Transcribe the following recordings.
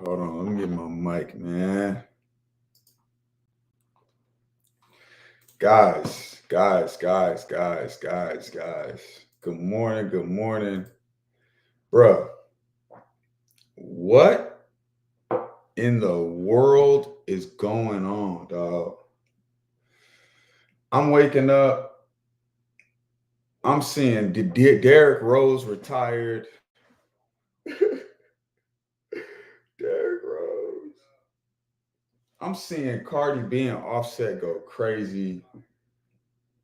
Hold on, let me get my mic, man. Guys. Good morning. Bruh, what in the world is going on, dog? I'm waking up. I'm seeing Derrick Rose retired. Derrick Rose. I'm seeing Cardi B and Offset go crazy.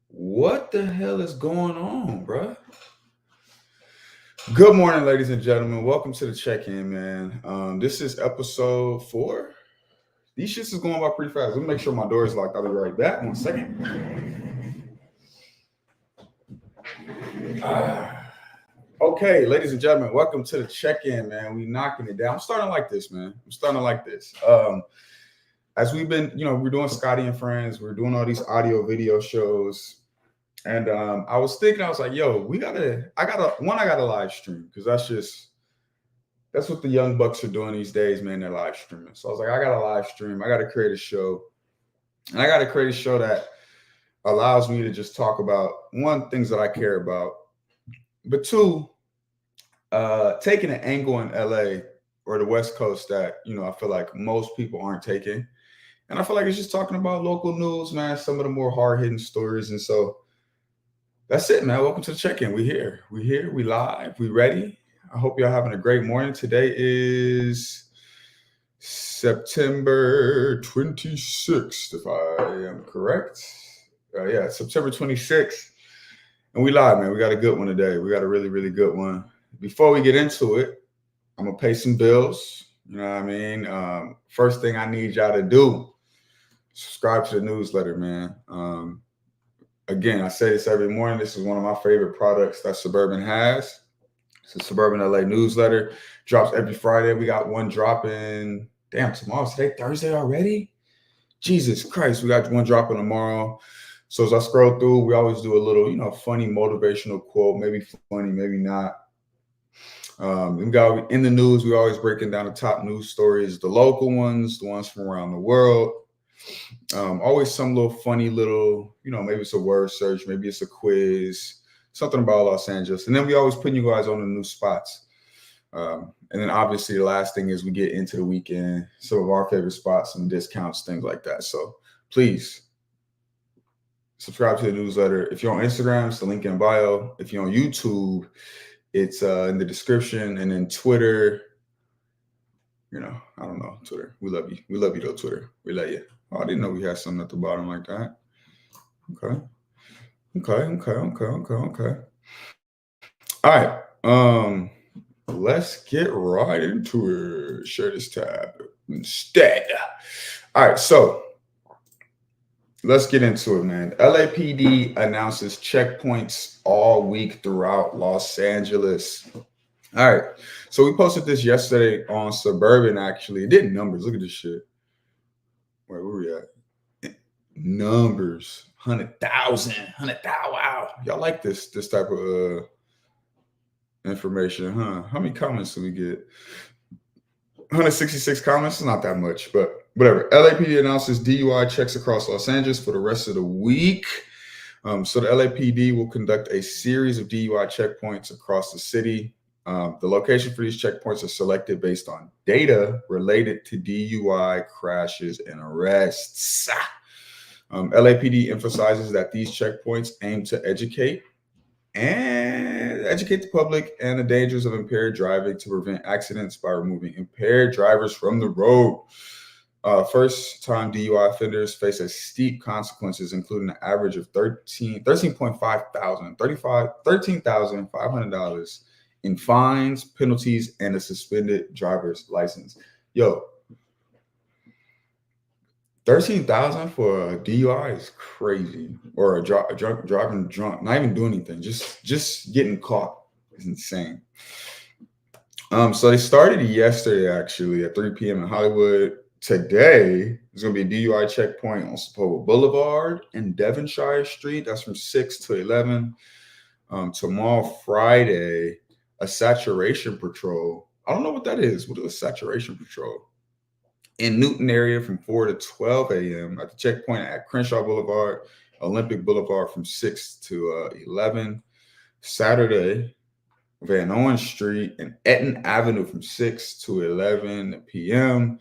What the hell is going on, bruh? Good morning, ladies and gentlemen. Welcome to the check-in, man. This is episode 4. These shits is going by pretty fast. Let me make sure my door is locked. I'll be right back. 1 second. Okay, ladies and gentlemen, welcome to the check-in, man. We knocking it down. I'm starting like this, man. As we've been, we're doing Scotty and Friends. We're doing all these audio video shows. And I was like, yo, I got a live stream, because that's what the young bucks are doing these days, man. They're live streaming. So I was like, I got a live stream. I got to create a show. And I got to create a show that allows me to just talk about, one, things that I care about, but two, taking an angle in LA or the West Coast that, I feel like most people aren't taking. And I feel like it's just talking about local news, man, some of the more hard-hitting stories. And so that's it, man. Welcome to the check-in. We here, we live, we ready. I hope y'all having a great morning. Today is September 26th, if I am correct. It's September 26th. And we live, man. We got a good one today. We got a really, really good one. Before we get into it, I'm going to pay some bills. You know what I mean? First thing I need y'all to do, subscribe to the newsletter, man. Again, I say this every morning. This is one of my favorite products that Suburban has. It's a Suburban LA newsletter. Drops every Friday. We got one dropping. Damn, tomorrow's today, Thursday already? Jesus Christ, we got one dropping tomorrow. So as I scroll through, we always do a little, funny motivational quote. Maybe funny, maybe not. We got in the news. We're always breaking down the top news stories, the local ones, the ones from around the world. Always some little funny little, maybe it's a word search, maybe it's a quiz, something about Los Angeles. And then we always put you guys on the new spots. And then obviously the last thing is we get into the weekend, some of our favorite spots, some discounts, things like that. So please subscribe to the newsletter. If you're on Instagram, it's the link in bio. If you're on YouTube, it's in the description. And then Twitter, I don't know, Twitter. We love you. We love you though, Twitter. We love you. Oh, I didn't know we had something at the bottom like that. Okay. All right. Let's get right into it. Share this tab instead. All right, so let's get into it, man. LAPD announces checkpoints all week throughout Los Angeles. All right, so we posted this yesterday on Suburban, actually. It did numbers. Look at this shit. Where we at? Numbers. 100,000. Wow. Y'all like this type of information, huh? How many comments do we get? 166 comments. It's not that much, but whatever. LAPD announces DUI checks across Los Angeles for the rest of the week. So the LAPD will conduct a series of DUI checkpoints across the city. The location for these checkpoints are selected based on data related to DUI crashes and arrests. LAPD emphasizes that these checkpoints aim to educate the public and the dangers of impaired driving to prevent accidents by removing impaired drivers from the road. First-time DUI offenders face a steep consequences, including an average of $13,500 in fines, penalties, and a suspended driver's license. Yo, $13,000 for a DUI is crazy, or driving drunk, not even doing anything, just getting caught is insane. So they started yesterday, actually, at 3 p.m. in Hollywood. Today, there's going to be a DUI checkpoint on Sepulveda Boulevard and Devonshire Street. That's from 6 to 11. Tomorrow, Friday, a saturation patrol I don't know what that is. What is saturation patrol? In Newton area from 4 to 12 a.m. at the checkpoint at Crenshaw Boulevard, Olympic Boulevard from 6 to 11. Saturday, Van Owen Street and Etten Avenue from 6 to 11 p.m.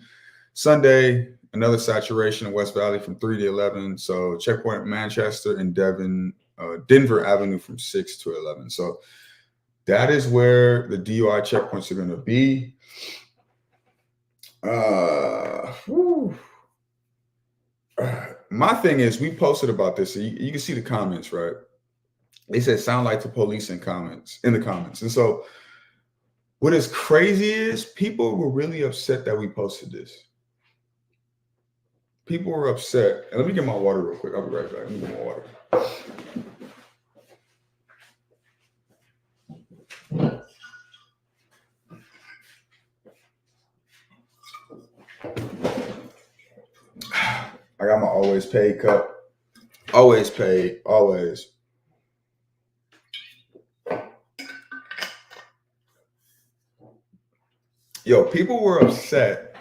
Sunday, another saturation in West Valley from 3 to 11. So checkpoint Manchester and Denver Avenue from 6 to 11. So that is where the DUI checkpoints are going to be. My thing is, we posted about this. So you can see the comments, right? They said sound like the police in the comments. And so what is crazy is people were really upset that we posted this. People were upset. And let me get my water real quick. I'll be right back. Let me get my water. I got my always paid cup. Always paid. Always. Yo, people were upset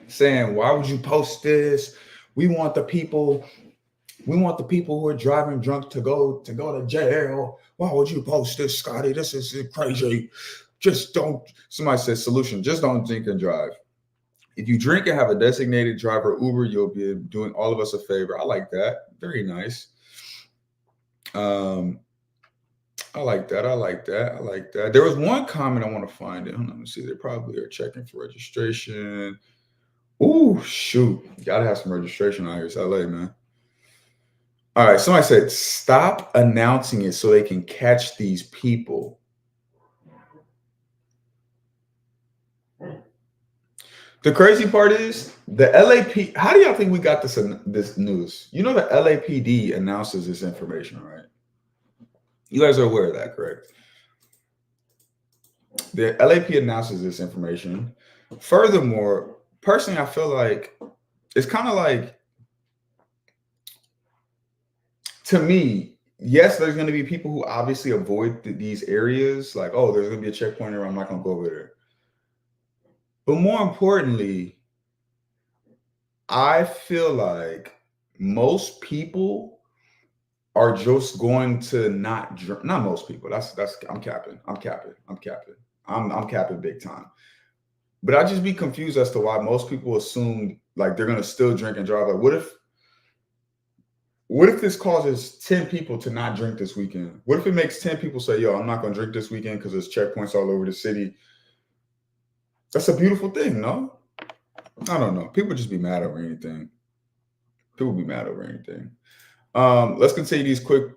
saying, why would you post this? We want the people who are driving drunk to go to jail. Why would you post this, Scotty? This is crazy. Just don't. Somebody says solution. Just don't drink and drive. If you drink and have a designated driver Uber, you'll be doing all of us a favor. I like that. Very nice. I like that. There was one comment I want to find it. Hold on, let me see. They probably are checking for registration. Ooh, shoot. Gotta have some registration out here. It's LA, man. All right. Somebody said, stop announcing it so they can catch these people. The crazy part is the LAPD. How do y'all think we got this news? You know, the LAPD announces this information, right? You guys are aware of that, correct? The LAPD announces this information. Furthermore, personally, I feel like it's kind of like, to me, yes, there's going to be people who obviously avoid these areas. Like, oh, there's going to be a checkpoint here. I'm not going to go over there. But more importantly, I feel like most people are just going to not most people. That's I'm capping big time. But I just be confused as to why most people assume like they're gonna still drink and drive. Like, what if this causes 10 people to not drink this weekend? What if it makes 10 people say, yo, I'm not gonna drink this weekend because there's checkpoints all over the city? That's a beautiful thing, no? I don't know. People just be mad over anything. Let's continue these quick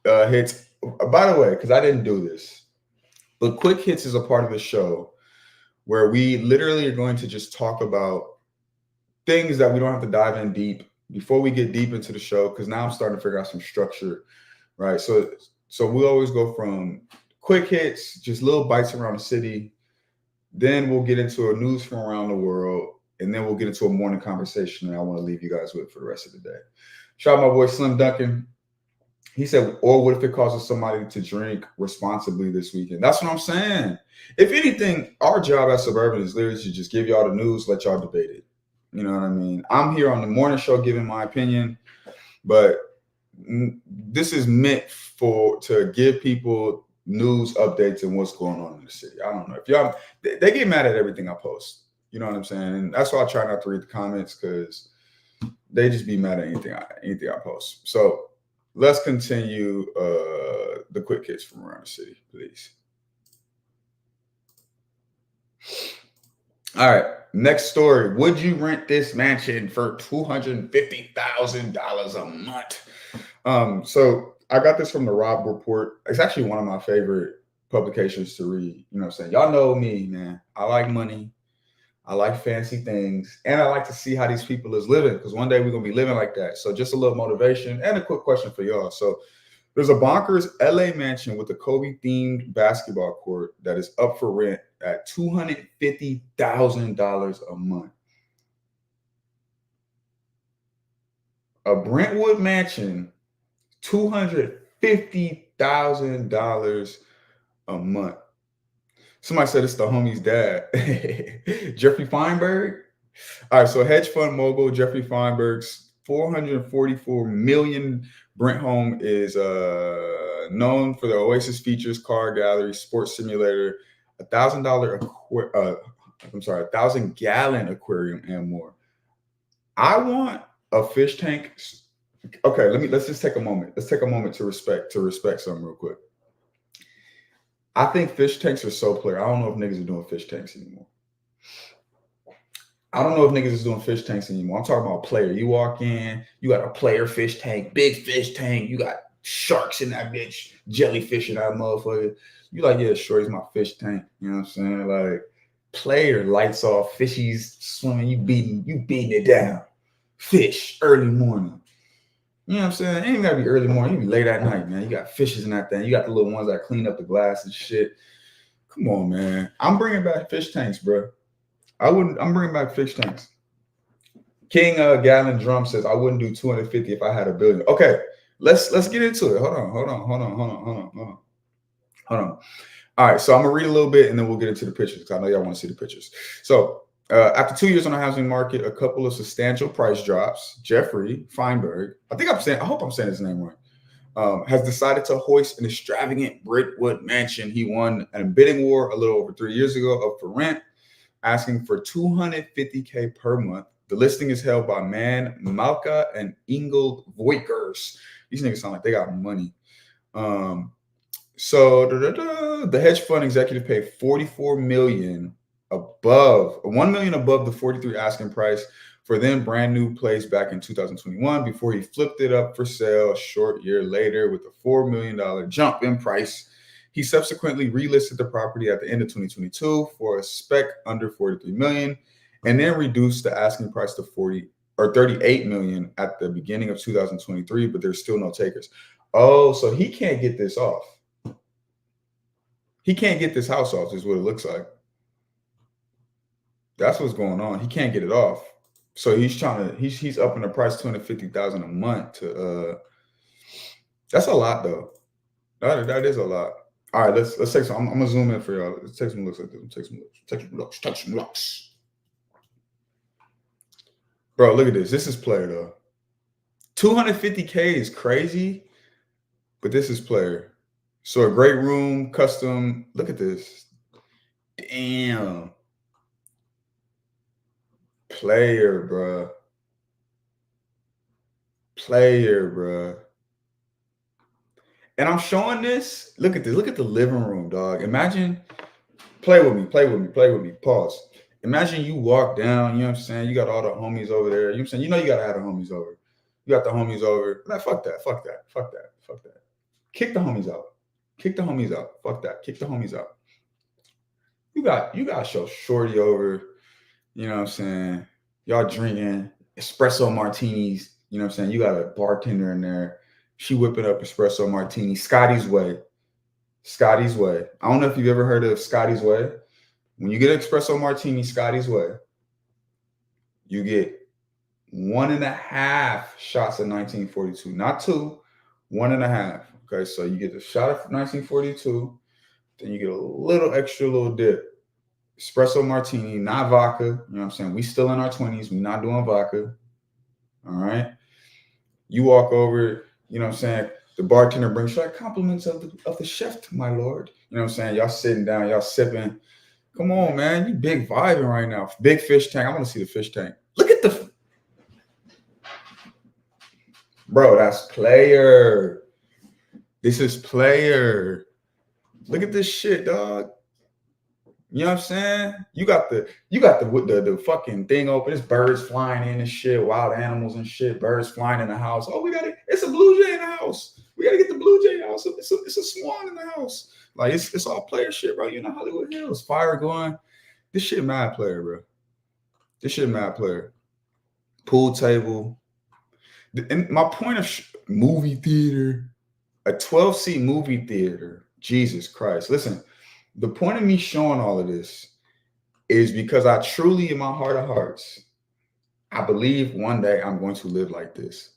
hits. By the way, because I didn't do this, but quick hits is a part of the show where we literally are going to just talk about things that we don't have to dive in deep before we get deep into the show. Because now I'm starting to figure out some structure, right? So we always go from quick hits, just little bites around the city. Then we'll get into a news from around the world, and then we'll get into a morning conversation that I want to leave you guys with for the rest of the day. Shout out my boy Slim Duncan. He said, or what if it causes somebody to drink responsibly this weekend? That's what I'm saying. If anything, our job as Suburban is literally to just give y'all the news, let y'all debate it. You know what I mean? I'm here on the morning show giving my opinion, but this is meant to give people news updates and what's going on in the city. I don't know if y'all, they get mad at everything I post. You know what I'm saying? And that's why I try not to read the comments, because they just be mad at anything I post. So let's continue the quick hits from around the city, please. All right, next story. Would you rent this mansion for $250,000 a month? So I got this from the Rob Report. It's actually one of my favorite publications to read. You know what I'm saying? Y'all know me, man. I like money. I like fancy things. And I like to see how these people is living, because one day we're going to be living like that. So just a little motivation and a quick question for y'all. So there's a bonkers LA mansion with a Kobe-themed basketball court that is up for rent at $250,000 a month. A Brentwood mansion, $250,000 a month. Somebody said it's the homie's dad. Jeffrey Feinberg. All right, so hedge fund mogul Jeffrey Feinberg's 444 million Brent home is known for the Oasis features, car gallery, sports simulator, $1,000 aquarium, and more. I want a fish tank. Okay, let's just take a moment. Let's take a moment to respect something real quick. I think fish tanks are so player. I don't know if niggas are doing fish tanks anymore. I'm talking about player. You walk in, you got a player fish tank, big fish tank. You got sharks in that bitch, jellyfish in that motherfucker. You like, yeah, sure, he's my fish tank. You know what I'm saying? Like, player, lights off, fishies swimming, you beating it down. Fish, early morning. You know what I'm saying? It ain't gotta be early morning. You be late at night, man. You got fishes in that thing. You got the little ones that clean up the glass and shit. Come on, man. I'm bringing back fish tanks, bro. I'm bringing back fish tanks. King Gallon Drum says, I wouldn't do 250 if I had $1 billion. Okay, let's get into it. Hold on. All right, so I'm gonna read a little bit and then we'll get into the pictures because I know y'all want to see the pictures. So after 2 years on the housing market, a couple of substantial price drops, Jeffrey Feinberg, I hope I'm saying his name right, has decided to hoist an extravagant Brentwood mansion he won in a bidding war a little over 3 years ago up for rent, asking for $250K per month. The listing is held by Malka and Ingold Voigers. These niggas sound like they got money. So the hedge fund executive paid $44 million above the 43 asking price for then brand new place back in 2021 before he flipped it up for sale a short year later with a $4 million jump in price. He subsequently relisted the property at the end of 2022 for a spec under $43 million and then reduced the asking price to $38 million at the beginning of 2023, but there's still no takers. Oh, so he can't get this off. He can't get this house off, is what it looks like. That's what's going on. He can't get it off. So he's upping the price $250,000 a month to that's a lot though. That is a lot. All right, let's take some. I'm gonna zoom in for y'all. Let's take some looks at this. Take some looks. Bro, look at this. This is player though. 250K is crazy, but this is player. So a great room, custom. Look at this. Damn. Player, bro. And I'm showing this. Look at this. Look at the living room, dog. Imagine. Play with me. Pause. Imagine you walk down, you know what I'm saying? You got all the homies over there. You know what I'm saying? You know you gotta have the homies over. You got the homies over. Nah, fuck that. Kick the homies out. Fuck that. Kick the homies out. You got show shorty over. You know what I'm saying? Y'all drinking espresso martinis. You know what I'm saying? You got a bartender in there. She whipping up espresso martini. Scotty's way. I don't know if you've ever heard of Scotty's way. When you get an espresso martini, Scotty's way, you get 1.5 shots of 1942. Not 2, 1.5. Okay, so you get the shot of 1942, then you get a little dip. Espresso martini, not vodka. You know what I'm saying? We still in our 20s. We not doing vodka. All right. You walk over, you know what I'm saying? The bartender brings you like compliments of the chef, my lord. You know what I'm saying? Y'all sitting down, y'all sipping. Come on, man. You big vibing right now. Big fish tank. I want to see the fish tank. Look at the... Bro, that's player. This is player. Look at this shit, dog. You know what I'm saying? You got the fucking thing open. There's birds flying in and shit, wild animals and shit, birds flying in the house. Oh, it's a blue jay in the house. We gotta get the blue jay house. It's a swan in the house. Like it's all player shit, bro. You know Hollywood Hills, fire going. This shit mad player, bro. Pool table. And my point of movie theater, a 12-seat movie theater. Jesus Christ. Listen. The point of me showing all of this is because I truly, in my heart of hearts, I believe one day I'm going to live like this.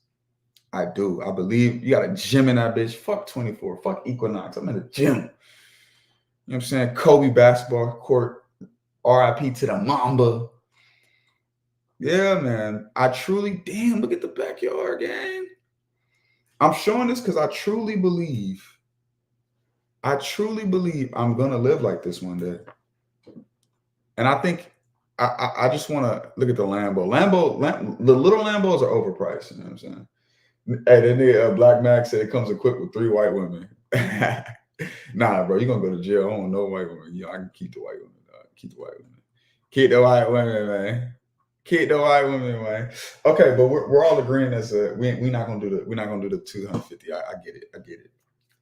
I do. I believe you got a gym in that bitch. Fuck 24. Fuck Equinox. I'm in the gym. You know what I'm saying? Kobe basketball court, RIP to the Mamba. Yeah, man. I truly, damn, look at the backyard gang. I'm showing this because I truly believe I'm gonna live like this one day. And I think I just want to look at the Lambo. The little Lambos are overpriced. You know what I'm saying? Hey, then the Black Max said it comes equipped with 3 white women. Nah, bro, you're gonna go to jail. I don't want no white women. I can keep the white women. Keep the white women. Keep the white women, man. Keep the white women, man. Okay, but we're all agreeing as we're not gonna do the 250. I get it.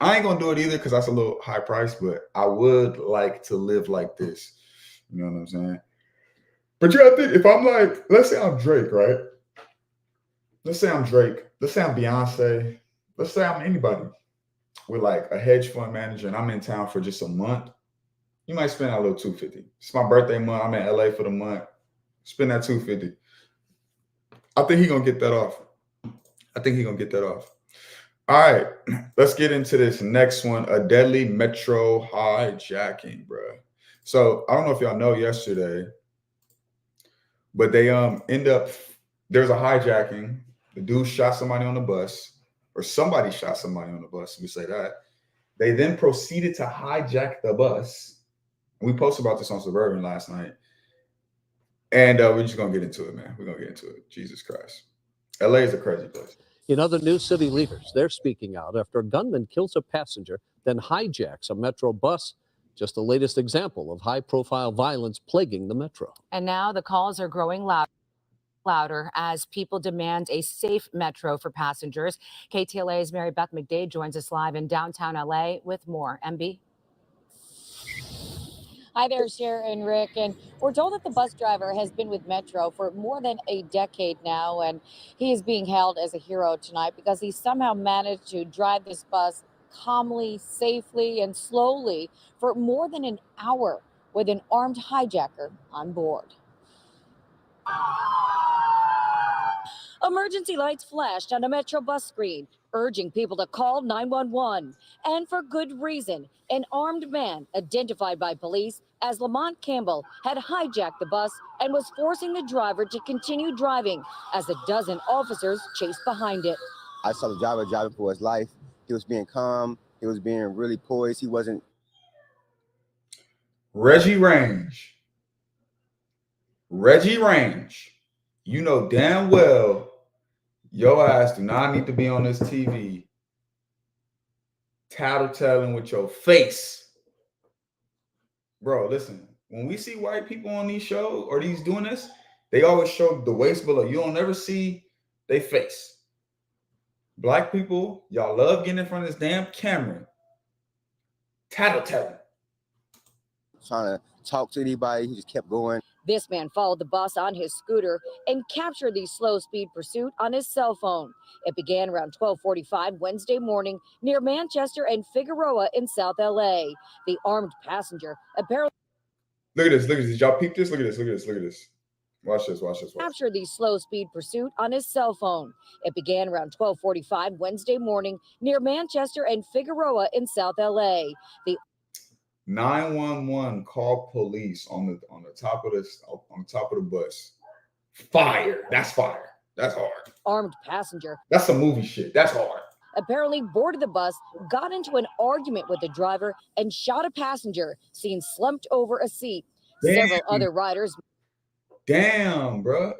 I ain't gonna do it either because that's a little high price, but I would like to live like this. You know what I'm saying? But you gotta think, if I'm like, let's say I'm Drake, right? Let's say I'm Drake. Let's say I'm Beyonce. Let's say I'm anybody with like a hedge fund manager and I'm in town for just a month. You might spend a little 250. It's my birthday month. I'm in LA for the month. Spend that 250. I think he's gonna get that off. All right, let's get into this next one. A deadly metro hijacking, bro. So I don't know if y'all know yesterday, but they end up, there's a hijacking. The dude shot somebody on the bus, or somebody shot somebody on the bus. We say that. They then proceeded to hijack the bus. We posted about this on Suburban last night. And we're just going to get into it, man. We're going to get into it. Jesus Christ. LA is a crazy place. In other news, city leaders, they're speaking out after a gunman kills a passenger, then hijacks a metro bus. Just the latest example of high-profile violence plaguing the metro. And now the calls are growing louder as people demand a safe metro for passengers. KTLA's Mary Beth McDade joins us live in downtown LA with more. MB? Hi there, Cher and Rick. And we're told that the bus driver has been with Metro for more than a decade now, and he is being hailed as a hero tonight because he somehow managed to drive this bus calmly, safely, and slowly for more than an hour with an armed hijacker on board. Emergency lights flashed on a Metro bus screen, urging people to call 911. And for good reason. An armed man, identified by police as Lamont Campbell, had hijacked the bus and was forcing the driver to continue driving as a dozen officers chased behind it. I saw the driver driving for his life. He was being calm. He was being really poised. He wasn't. Reggie Range. You know damn well your ass do not need to be on this TV tattletelling with your face. Bro, listen, when we see white people on these shows or these doing this, they always show the waist below. You don't never see their face. Black people, y'all love getting in front of this damn camera. Tattletelling. Trying to talk to anybody. He just kept going. This man followed the bus on his scooter and captured the slow-speed pursuit on his cell phone. It began around 12:45 Wednesday morning near Manchester and Figueroa in South LA. The armed passenger apparently... Look at this. Y'all peep this? Look at this. Watch this. Captured the slow-speed pursuit on his cell phone. It began around 12:45 Wednesday morning near Manchester and Figueroa in South LA. The 911 call police on the top of the bus. Fire. That's fire. That's hard. Armed passenger. That's some movie shit. That's hard. Apparently boarded the bus, got into an argument with the driver, and shot a passenger seen slumped over a seat. Damn. Several other riders. Damn, bro.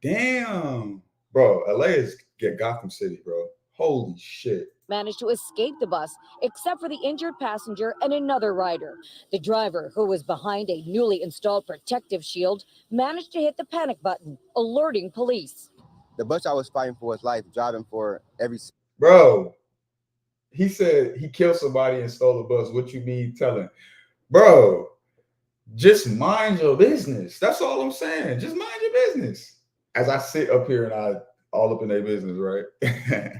Damn. Bro, LA is Gotham City, bro. Holy shit. Managed to escape the bus, except for the injured passenger and another rider. The driver, who was behind a newly installed protective shield, managed to hit the panic button, alerting police. The bus I was fighting for his life, driving for every... Bro, he said he killed somebody and stole the bus. What you mean telling? Bro, just mind your business. That's all I'm saying. Just mind your business. As I sit up here and I all up in their business, right?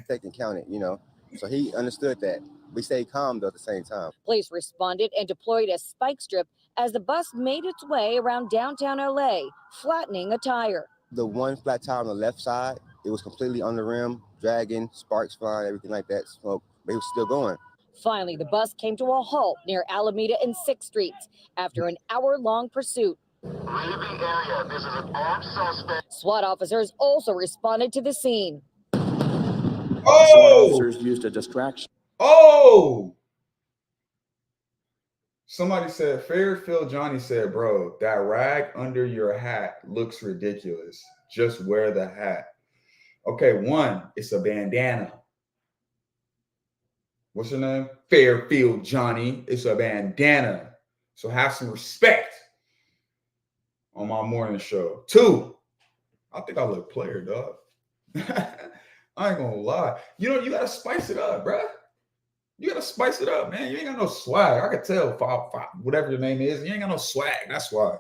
Take and count it, you know. So he understood that. We stayed calm, though, at the same time. Police responded and deployed a spike strip as the bus made its way around downtown LA, flattening a tire. The one flat tire on the left side, it was completely on the rim, dragging, sparks flying, everything like that, smoke, but he was still going. Finally, the bus came to a halt near Alameda and 6th Streets after an hour-long pursuit. Leave the area. This is an armed suspect. SWAT officers also responded to the scene. Oh! SWAT officers used a distraction. Oh! Somebody said, Fairfield Johnny said, bro, that rag under your hat looks ridiculous. Just wear the hat. Okay, one, it's a bandana. What's your name? Fairfield Johnny. It's a bandana. So have some respect on my morning show. Two, I think I look player, dog. I ain't gonna lie. You know, you gotta spice it up, bruh. You gotta spice it up, man. You ain't got no swag. I could tell, whatever your name is, you ain't got no swag. That's why.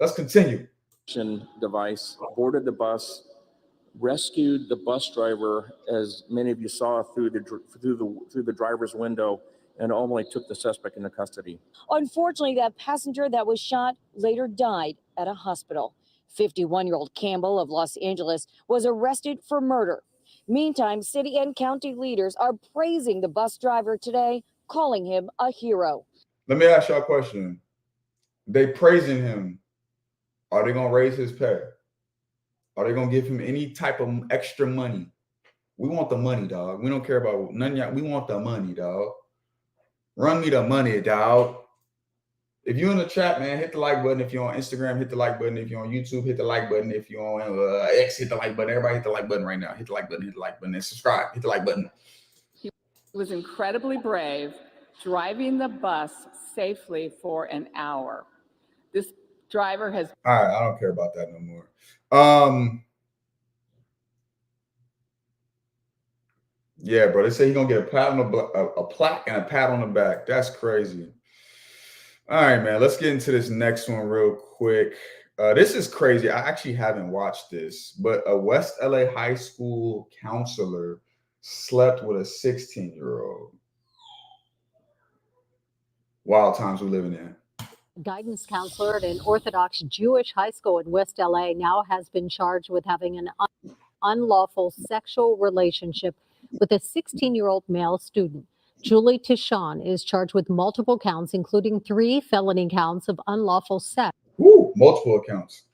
Let's continue. Device boarded the bus, rescued the bus driver, as many of you saw through the driver's window, and only took the suspect into custody. Unfortunately, that passenger that was shot later died at a hospital. 51-year-old Campbell of Los Angeles was arrested for murder. Meantime, city and county leaders are praising the bus driver today, calling him a hero. Let me ask y'all a question. They praising him. Are they going to raise his pay? Are they going to give him any type of extra money? We want the money, dog. We don't care about none of y'all. We want the money, dog. Run me the money, dog. If you're in the chat, man, hit the like button. If you're on Instagram, hit the like button. If you're on YouTube, hit the like button. If you're on X, hit the like button. Everybody hit the like button right now. Hit the like button, hit the like button, and subscribe. Hit the like button. He was incredibly brave, driving the bus safely for an hour. This driver has... All right, I don't care about that no more. Yeah, bro, they say he's going to get a plaque and a pat on the back. That's crazy. All right, man, let's get into this next one real quick. This is crazy. I actually haven't watched this, but a West LA high school counselor slept with a 16-year-old. Wild times we're living in. Guidance counselor at an Orthodox Jewish high school in West LA now has been charged with having an unlawful sexual relationship with a 16-year-old male student. Julie Tishon is charged with multiple counts, including 3 felony counts of unlawful sex. Woo, multiple accounts.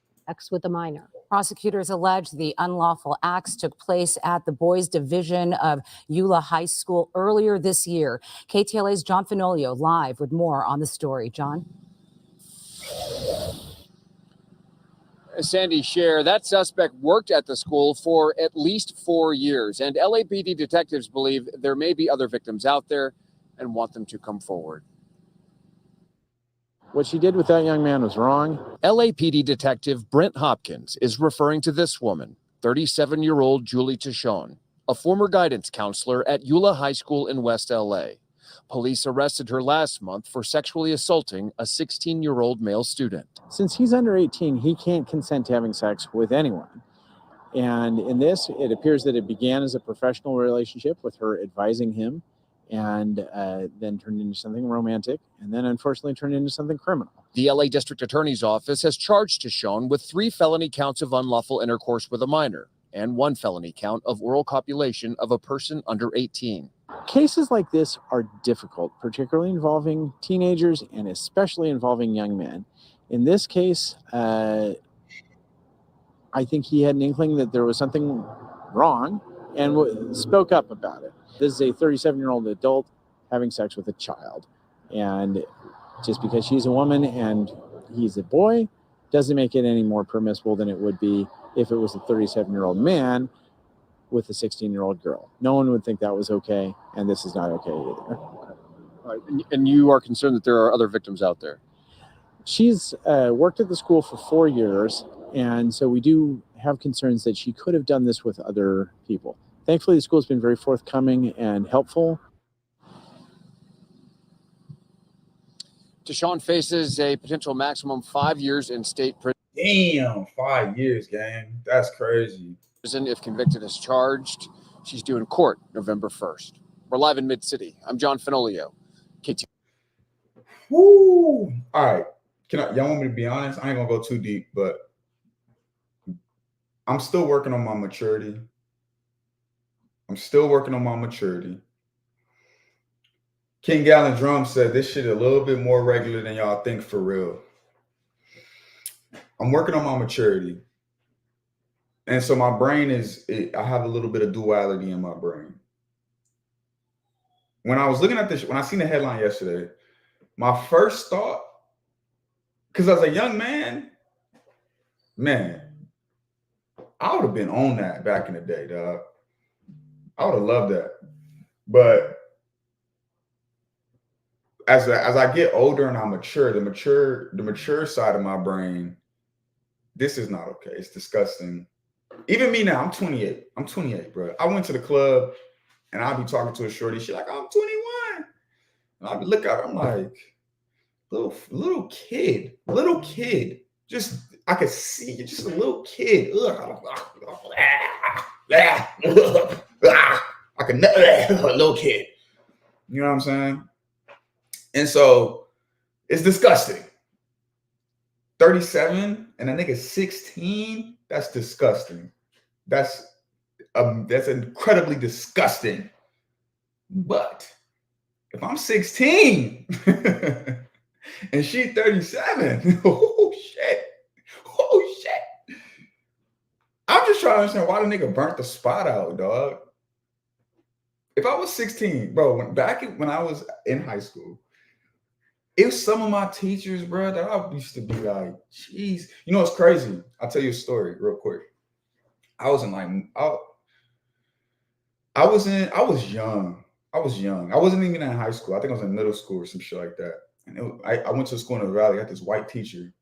With a minor. Prosecutors allege the unlawful acts took place at the boys' division of Eula High School earlier this year. KTLA's John Fenolio live with more on the story. John? Sandy Scher, that suspect worked at the school for at least 4 years, and LAPD detectives believe there may be other victims out there and want them to come forward. What she did with that young man was wrong. LAPD detective Brent Hopkins is referring to this woman, 37-year-old Julie Tishon, a former guidance counselor at Eula High School in West LA. Police arrested her last month for sexually assaulting a 16-year-old male student. Since he's under 18, he can't consent to having sex with anyone. And in this, it appears that it began as a professional relationship with her advising him, and then turned into something romantic, and then unfortunately turned into something criminal. The LA District Attorney's Office has charged Tishon with 3 felony counts of unlawful intercourse with a minor and 1 felony count of oral copulation of a person under 18. Cases like this are difficult, particularly involving teenagers and especially involving young men. In this case, I think he had an inkling that there was something wrong and spoke up about it. This is a 37-year-old adult having sex with a child. And just because she's a woman and he's a boy doesn't make it any more permissible than it would be if it was a 37-year-old man with a 16-year-old girl. No one would think that was okay, and this is not okay either. All right. And you are concerned that there are other victims out there? She's worked at the school for 4 years, and so we do have concerns that she could have done this with other people. Thankfully, the school's been very forthcoming and helpful. Tishon faces a potential maximum 5 years in state prison. Damn, 5 years, gang. That's crazy. If convicted as charged, she's due in court November 1st. We're live in Mid-City. I'm John Fenolio. KT. Woo! All right. Y'all want me to be honest? I ain't gonna go too deep, but I'm still working on my maturity. King Gallon Drum said this shit a little bit more regular than y'all think for real. I'm working on my maturity. And so my brain I have a little bit of duality in my brain. When I was looking at this, when I seen the headline yesterday, my first thought, because as a young man, I would have been on that back in the day, dog. I would have loved that. But as I get older and I mature, the mature side of my brain, this is not okay. It's disgusting. Even me now, I'm 28. I'm 28, bro. I went to the club and I'll be talking to a shorty. She's like, I'm 21. And I'll be looking at her, I'm like, little kid. Just, I could see you, just a little kid. I could, a little kid. You know what I'm saying? And so it's disgusting. 37 and a nigga 16, that's disgusting. That's incredibly disgusting. But if I'm 16 and she 37, oh shit. I'm just trying to understand why the nigga burnt the spot out, dog. If I was 16, bro, when I was in high school, it was some of my teachers, bro, that I used to be like, jeez. You know what's crazy? I'll tell you a story real quick. I was young. I wasn't even in high school. I think I was in middle school or some shit like that. And I went to school in the Valley. I had this white teacher.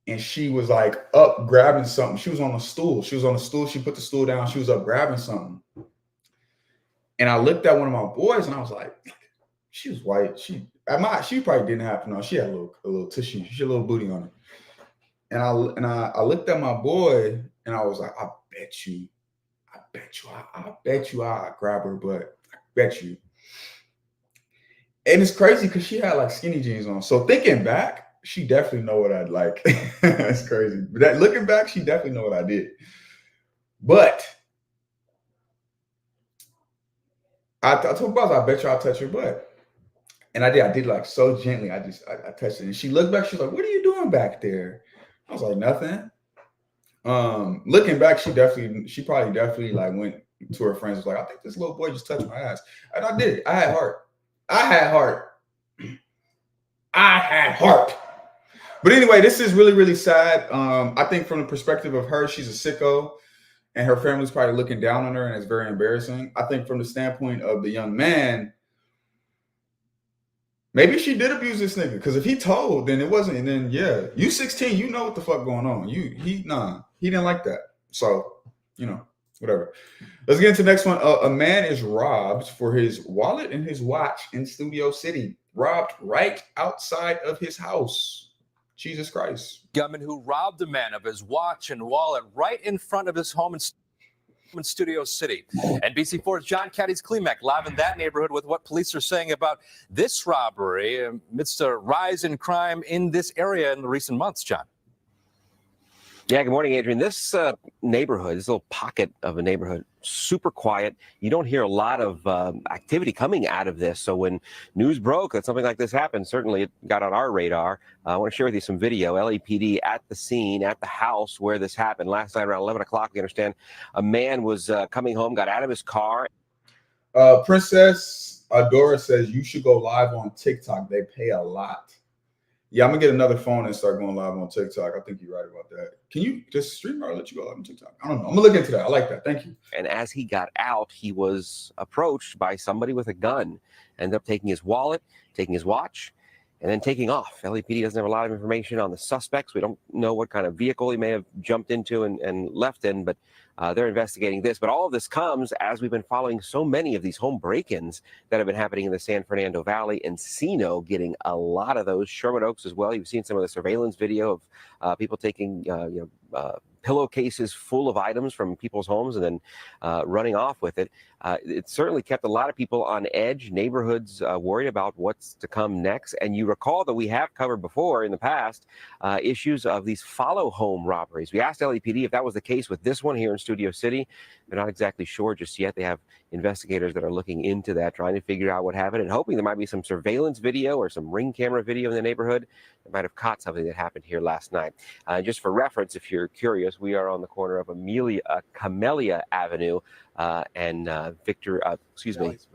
And she was like up grabbing something. She was on a stool. She put the stool down. She was up grabbing something. And I looked at one of my boys and I was like, she was white. She probably didn't have, she had a little tushy. She had a little booty on her. And I looked at my boy and I was like, I bet you I'll grab her butt. I bet you. And it's crazy because she had like skinny jeans on. So thinking back, she definitely know what I'd like. That's crazy. But looking back, she definitely know what I did. But I told boss, I bet you I'll touch her butt. And I did like so gently. I touched it. And she looked back, she was like, what are you doing back there? I was like, nothing. Looking back, she probably definitely like went to her friends, was like, I think this little boy just touched my ass. And I did. I had heart. But anyway, this is really, really sad. I think from the perspective of her, she's a sicko and her family's probably looking down on her and it's very embarrassing. I think from the standpoint of the young man, maybe she did abuse this nigga, because if he told, then it wasn't. And then, yeah, you 16, you know what the fuck going on. He didn't like that. So, whatever. Let's get into the next one. A man is robbed for his wallet and his watch in Studio City. Robbed right outside of his house. Jesus Christ. Gunman who robbed a man of his watch and wallet right in front of his home in Studio City. NBC4's John Caddy's Klimek live in that neighborhood with what police are saying about this robbery amidst a rise in crime in this area in the recent months, John. Yeah, good morning, Adrian. This neighborhood, this little pocket of a neighborhood, super quiet. You don't hear a lot of activity coming out of this. So when news broke that something like this happened, certainly it got on our radar. I want to share with you some video. LAPD at the scene, at the house where this happened. Last night around 11 o'clock, we understand a man was coming home, got out of his car. Princess Adora says you should go live on TikTok. They pay a lot. Yeah, I'm going to get another phone and start going live on TikTok. I think you're right about that. Can you just stream or let you go live on TikTok? I don't know. I'm going to look into that. I like that. Thank you. And as he got out, he was approached by somebody with a gun. Ended up taking his wallet, taking his watch, and then taking off. LAPD doesn't have a lot of information on the suspects. We don't know what kind of vehicle he may have jumped into and left in, but they're investigating this. But all of this comes as we've been following so many of these home break-ins that have been happening in the San Fernando Valley. Encino getting a lot of those. Sherman Oaks as well. You've seen some of the surveillance video of people taking pillowcases full of items from people's homes and then running off with it. It certainly kept a lot of people on edge, neighborhoods worried about what's to come next. And you recall that we have covered before in the past issues of these follow home robberies. We asked LAPD if that was the case with this one here in Studio City. They're not exactly sure just yet. They have investigators that are looking into that, trying to figure out what happened and hoping there might be some surveillance video or some ring camera video in the neighborhood that might have caught something that happened here last night. Just for reference, if you're curious, we are on the corner of Camellia Avenue and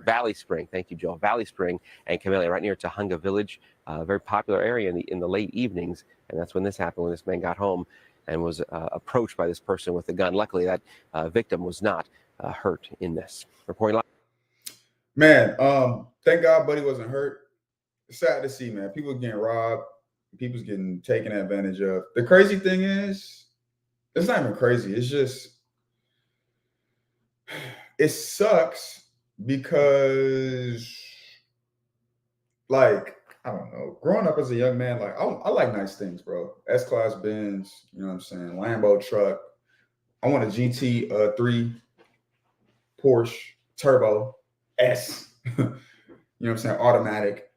Valley Spring. Thank you, Joel. Valley Spring and Camellia, right near Tahunga Village, a very popular area in the late evenings. And that's when this happened, when this man got home and was approached by this person with a gun. Luckily, that victim was not hurt in this. Reporting live. Man, thank God Buddy wasn't hurt. It's sad to see, man. People getting robbed. People's getting taken advantage of. The crazy thing is, it's not even crazy. It's just, it sucks because, like, I don't know, growing up as a young man, like, I like nice things, bro. S-Class Benz, you know what I'm saying? Lambo truck. I want a GT3 Porsche Turbo S. You know what I'm saying? Automatic.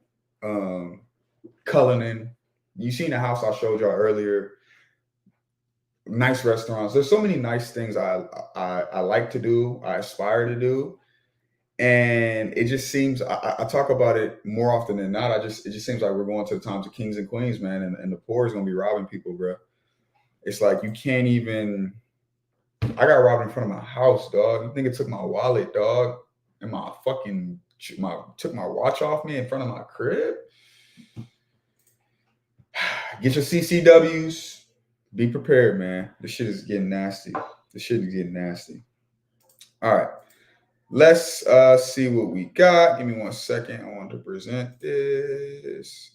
Cullinan. You seen the house I showed y'all earlier. Nice restaurants. There's so many nice things I like to do, I aspire to do. And it just seems, I talk about it more often than not. It just seems like we're going to the times of kings and queens, man. And the poor is going to be robbing people, bro. It's like you can't even, I got robbed in front of my house, dog. You think it took my wallet, dog? And took my watch off me in front of my crib? Get your CCWs. Be prepared, man. This shit is getting nasty. All right. Let's see what we got. Give me 1 second. I want to present this.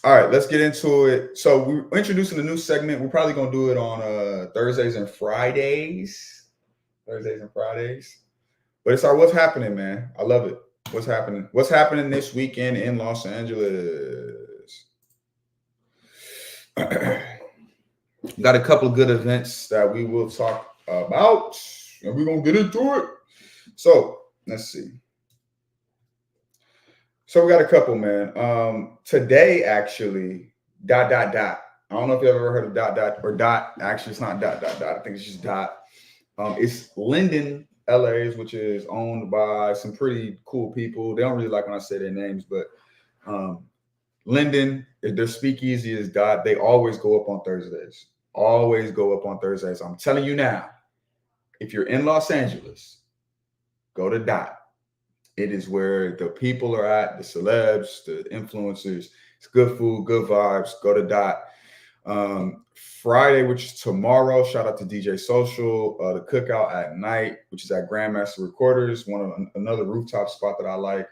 All right, let's get into it. So we're introducing a new segment. We're probably going to do it on Thursdays and Fridays. But it's our What's Happening, man. I love it. What's happening? What's happening this weekend in Los Angeles? Got a couple of good events that we will talk about, and we're going to get into it. So let's see. So we got a couple, man. Today, actually, ... I don't know if you ever heard of ... or dot. Actually, it's not ... I think it's just dot. It's Linden, LA, which is owned by some pretty cool people. They don't really like when I say their names, but Linden, their speakeasy is dot. They always go up on Thursdays. I'm telling you now, if you're in Los Angeles, go to dot. It is where the people are at, the celebs, the influencers. It's good food, good vibes. Go to dot. Friday, which is tomorrow, shout out to DJ Social, the cookout at night, which is at Grandmaster Recorders, another rooftop spot that I like.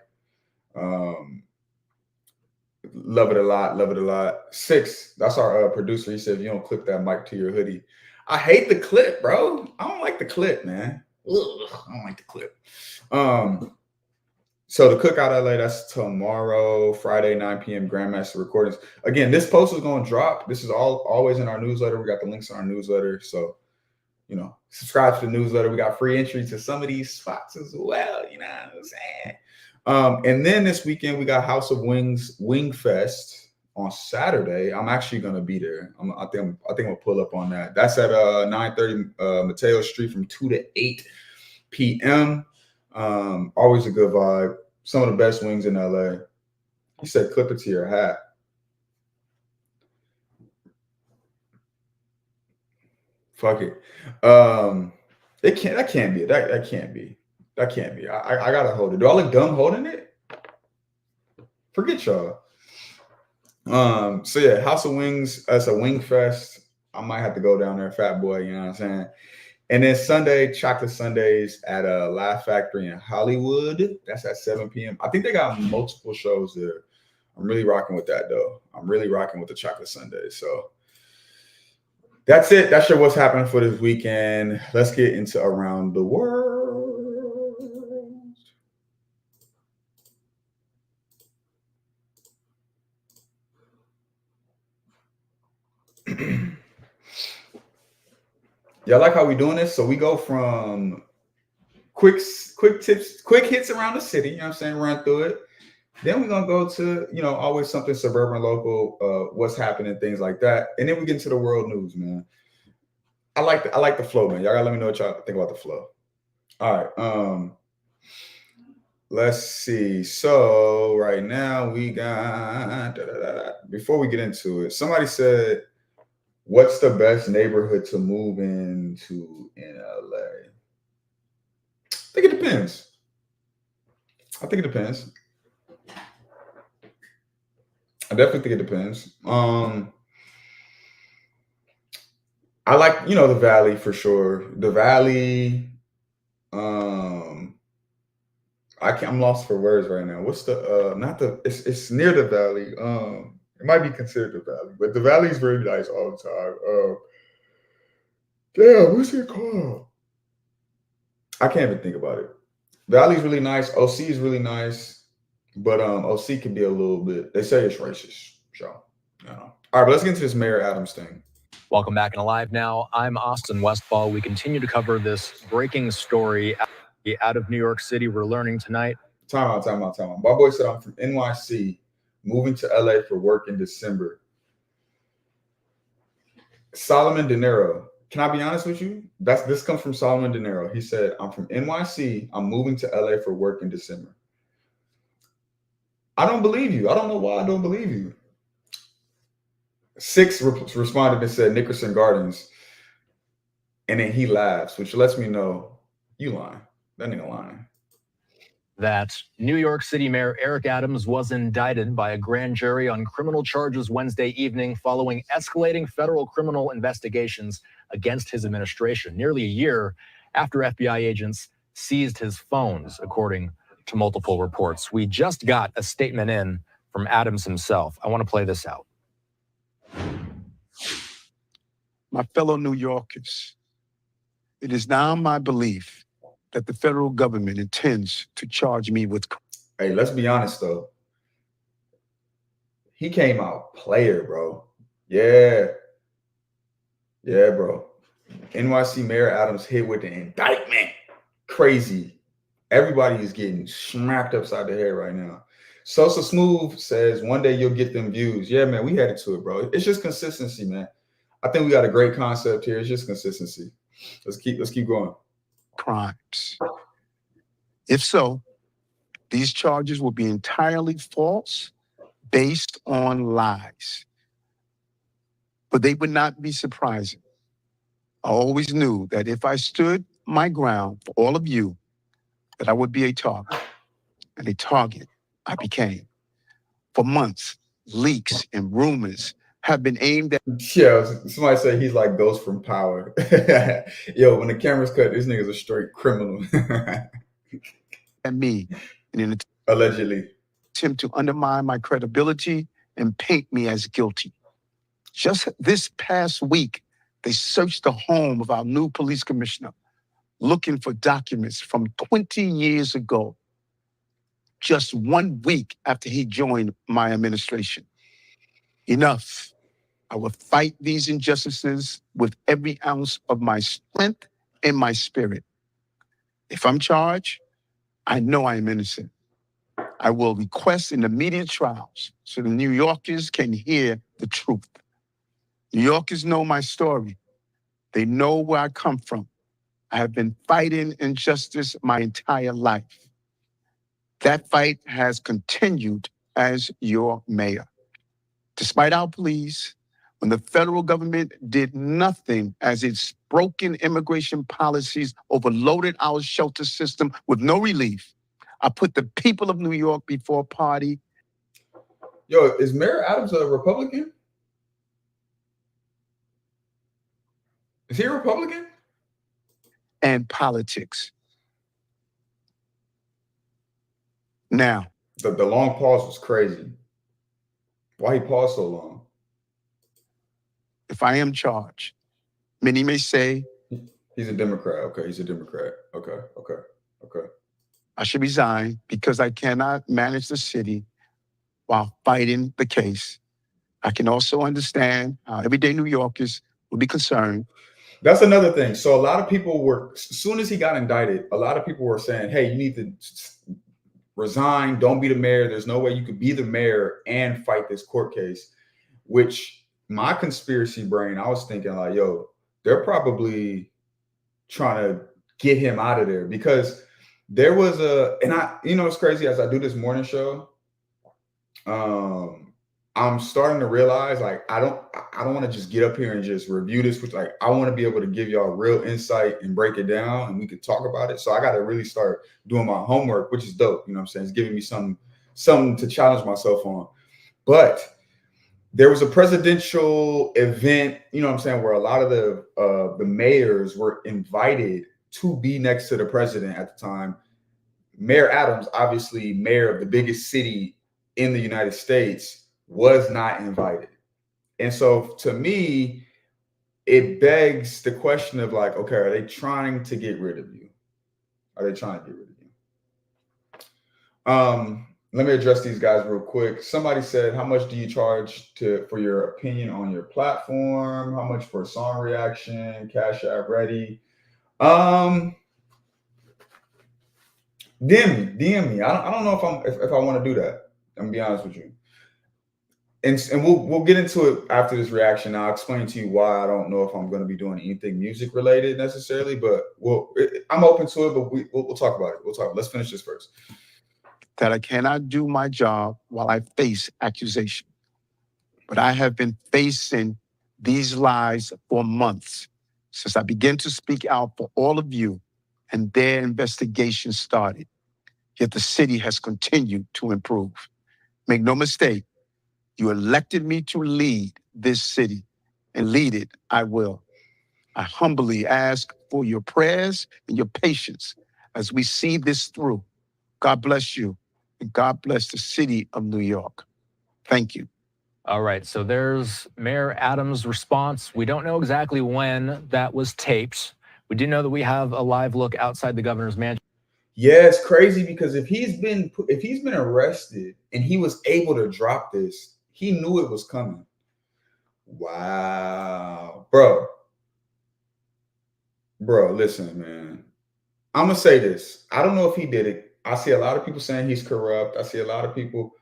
Love it a lot. 6, that's our producer. He said, if you don't clip that mic to your hoodie. I hate the clip, bro. I don't like the clip, man. Ugh, I don't like the clip. So the cookout LA, that's tomorrow, Friday, 9 p.m. Grandmaster Recordings. Again, this post is going to drop. This is always in our newsletter. We got the links in our newsletter. So, subscribe to the newsletter. We got free entry to some of these spots as well. You know what I'm saying? And then this weekend, we got House of Wings Wing Fest on Saturday. I'm actually going to be there. I think I'll pull up on that. That's at 930 Mateo Street from 2 to 8 p.m. Always a good vibe. Some of the best wings in LA. He said, clip it to your hat. Fuck it. That can't be. I gotta hold it. Do I look dumb holding it? Forget y'all. So yeah, House of Wings. That's a wing fest. I might have to go down there, fat boy. You know what I'm saying? And then Sunday, Chocolate Sundays at Laugh Factory in Hollywood. That's at 7 p.m. I think they got multiple shows there. I'm really rocking with that, though. I'm really rocking with the Chocolate Sundays. So that's it. That's what's happening for this weekend. Let's get into Around the World. Yeah, I like how we doing this. So we go from quick tips, quick hits around the city, you know what I'm saying, run through it. Then we're gonna go to, always something suburban, local, what's happening, things like that. And then we get into the world news, man. I like the flow, man. Y'all gotta let me know what y'all think about the flow. All right. Let's see. So right now we got before we get into it, somebody said, what's the best neighborhood to move into in LA? I think it depends. I definitely think it depends. I like, the Valley for sure. The Valley, I'm lost for words right now. What's it's near the Valley. It might be considered the Valley, but the Valley is very nice all the time. Damn, what's it called? I can't even think about it. Valley's really nice. OC is really nice, but OC can be a little bit. They say it's racist, so I don't know. All right, but let's get into this Mayor Adams thing. Welcome back and Alive Now. I'm Austin Westfall. We continue to cover this breaking story out of New York City. We're learning tonight. Time out. My boy said I'm from NYC, moving to LA for work in December. Solomon De Niro. Can I be honest with you? This comes from Solomon De Niro. He said, I'm from NYC. I'm moving to LA for work in December. I don't believe you. I don't know why I don't believe you. 6 responded and said Nickerson Gardens. And then he laughs, which lets me know you lying. That nigga lying. That New York City Mayor Eric Adams was indicted by a grand jury on criminal charges Wednesday evening following escalating federal criminal investigations against his administration, nearly a year after FBI agents seized his phones, according to multiple reports. We just got a statement in from Adams himself. I want to play this out. My fellow New Yorkers, it is now my belief that the federal government intends to charge me with. Hey, let's be honest though. He came out player, bro. Yeah, bro. NYC Mayor Adams hit with the indictment. Crazy. Everybody is getting smacked upside the head right now. Sosa Smooth says, one day you'll get them views. Yeah, man, we headed to it, bro. It's just consistency, man. I think we got a great concept here. It's just consistency. Let's keep going. Crimes. If so, these charges will be entirely false, based on lies. But they would not be surprising. I always knew that if I stood my ground for all of you, that I would be a target. And a target I became. For months, leaks and rumors have been aimed at. Yeah, somebody say he's like Ghost from Power. Yo, when the cameras cut, this nigga's a straight criminal. At me in an allegedly attempt to undermine my credibility and paint me as guilty. Just this past week, they searched the home of our new police commissioner, looking for documents from 20 years ago, just 1 week after he joined my administration. Enough. I will fight these injustices with every ounce of my strength and my spirit. If I'm charged, I know I am innocent. I will request an immediate trials so the New Yorkers can hear the truth. New Yorkers know my story. They know where I come from. I have been fighting injustice my entire life. That fight has continued as your mayor. Despite our pleas, when the federal government did nothing as its broken immigration policies overloaded our shelter system with no relief, I put the people of New York before party. Yo, is Mayor Adams a Republican? Is he a Republican? And politics. Now. The long pause was crazy. Why he paused so long? If I am charged, many may say. He's a Democrat. Okay, he's a Democrat. Okay. I should resign because I cannot manage the city while fighting the case. I can also understand how everyday New Yorkers will be concerned. That's another thing. So a lot of people were, as soon as he got indicted, a lot of people were saying, hey, you need to resign. Don't be the mayor. There's no way you could be the mayor and fight this court case, which my conspiracy brain, I was thinking like, yo, they're probably trying to get him out of there, because there was it's crazy, as I do this morning show, I'm starting to realize like I don't want to just get up here and just review this, which like I want to be able to give y'all real insight and break it down and we could talk about it. So I got to really start doing my homework, which is dope. You know what I'm saying? It's giving me something to challenge myself on. But there was a presidential event, you know what I'm saying, where a lot of the mayors were invited to be next to the president at the time. Mayor Adams, obviously mayor of the biggest city in the United States, was not invited. And so to me, it begs the question of like, okay, are they trying to get rid of you? Are they trying to get rid of you? Let me address these guys real quick. Somebody said, how much do you charge for your opinion on your platform? How much for a song reaction? Cash App ready? DM me. I don't know if I want to do that. I'm gonna be honest with you. And we'll get into it after this reaction. I'll explain to you why I don't know if I'm going to be doing anything music related necessarily, but I'm open to it. But we'll talk about it. Let's finish this first. That I cannot do my job while I face accusation. But I have been facing these lies for months since I began to speak out for all of you and their investigation started. Yet the city has continued to improve. Make no mistake, you elected me to lead this city, and lead it I will. I humbly ask for your prayers and your patience as we see this through. God bless you, and God bless the city of New York. Thank you. All right, so there's Mayor Adams' response. We don't know exactly when that was taped. We do know that we have a live look outside the governor's mansion. Yeah, it's crazy because if he's been arrested and he was able to drop this, he knew it was coming. Wow, bro, listen, man. I'm gonna say this. I don't know if he did it. I see a lot of people saying he's corrupt. I see a lot of people.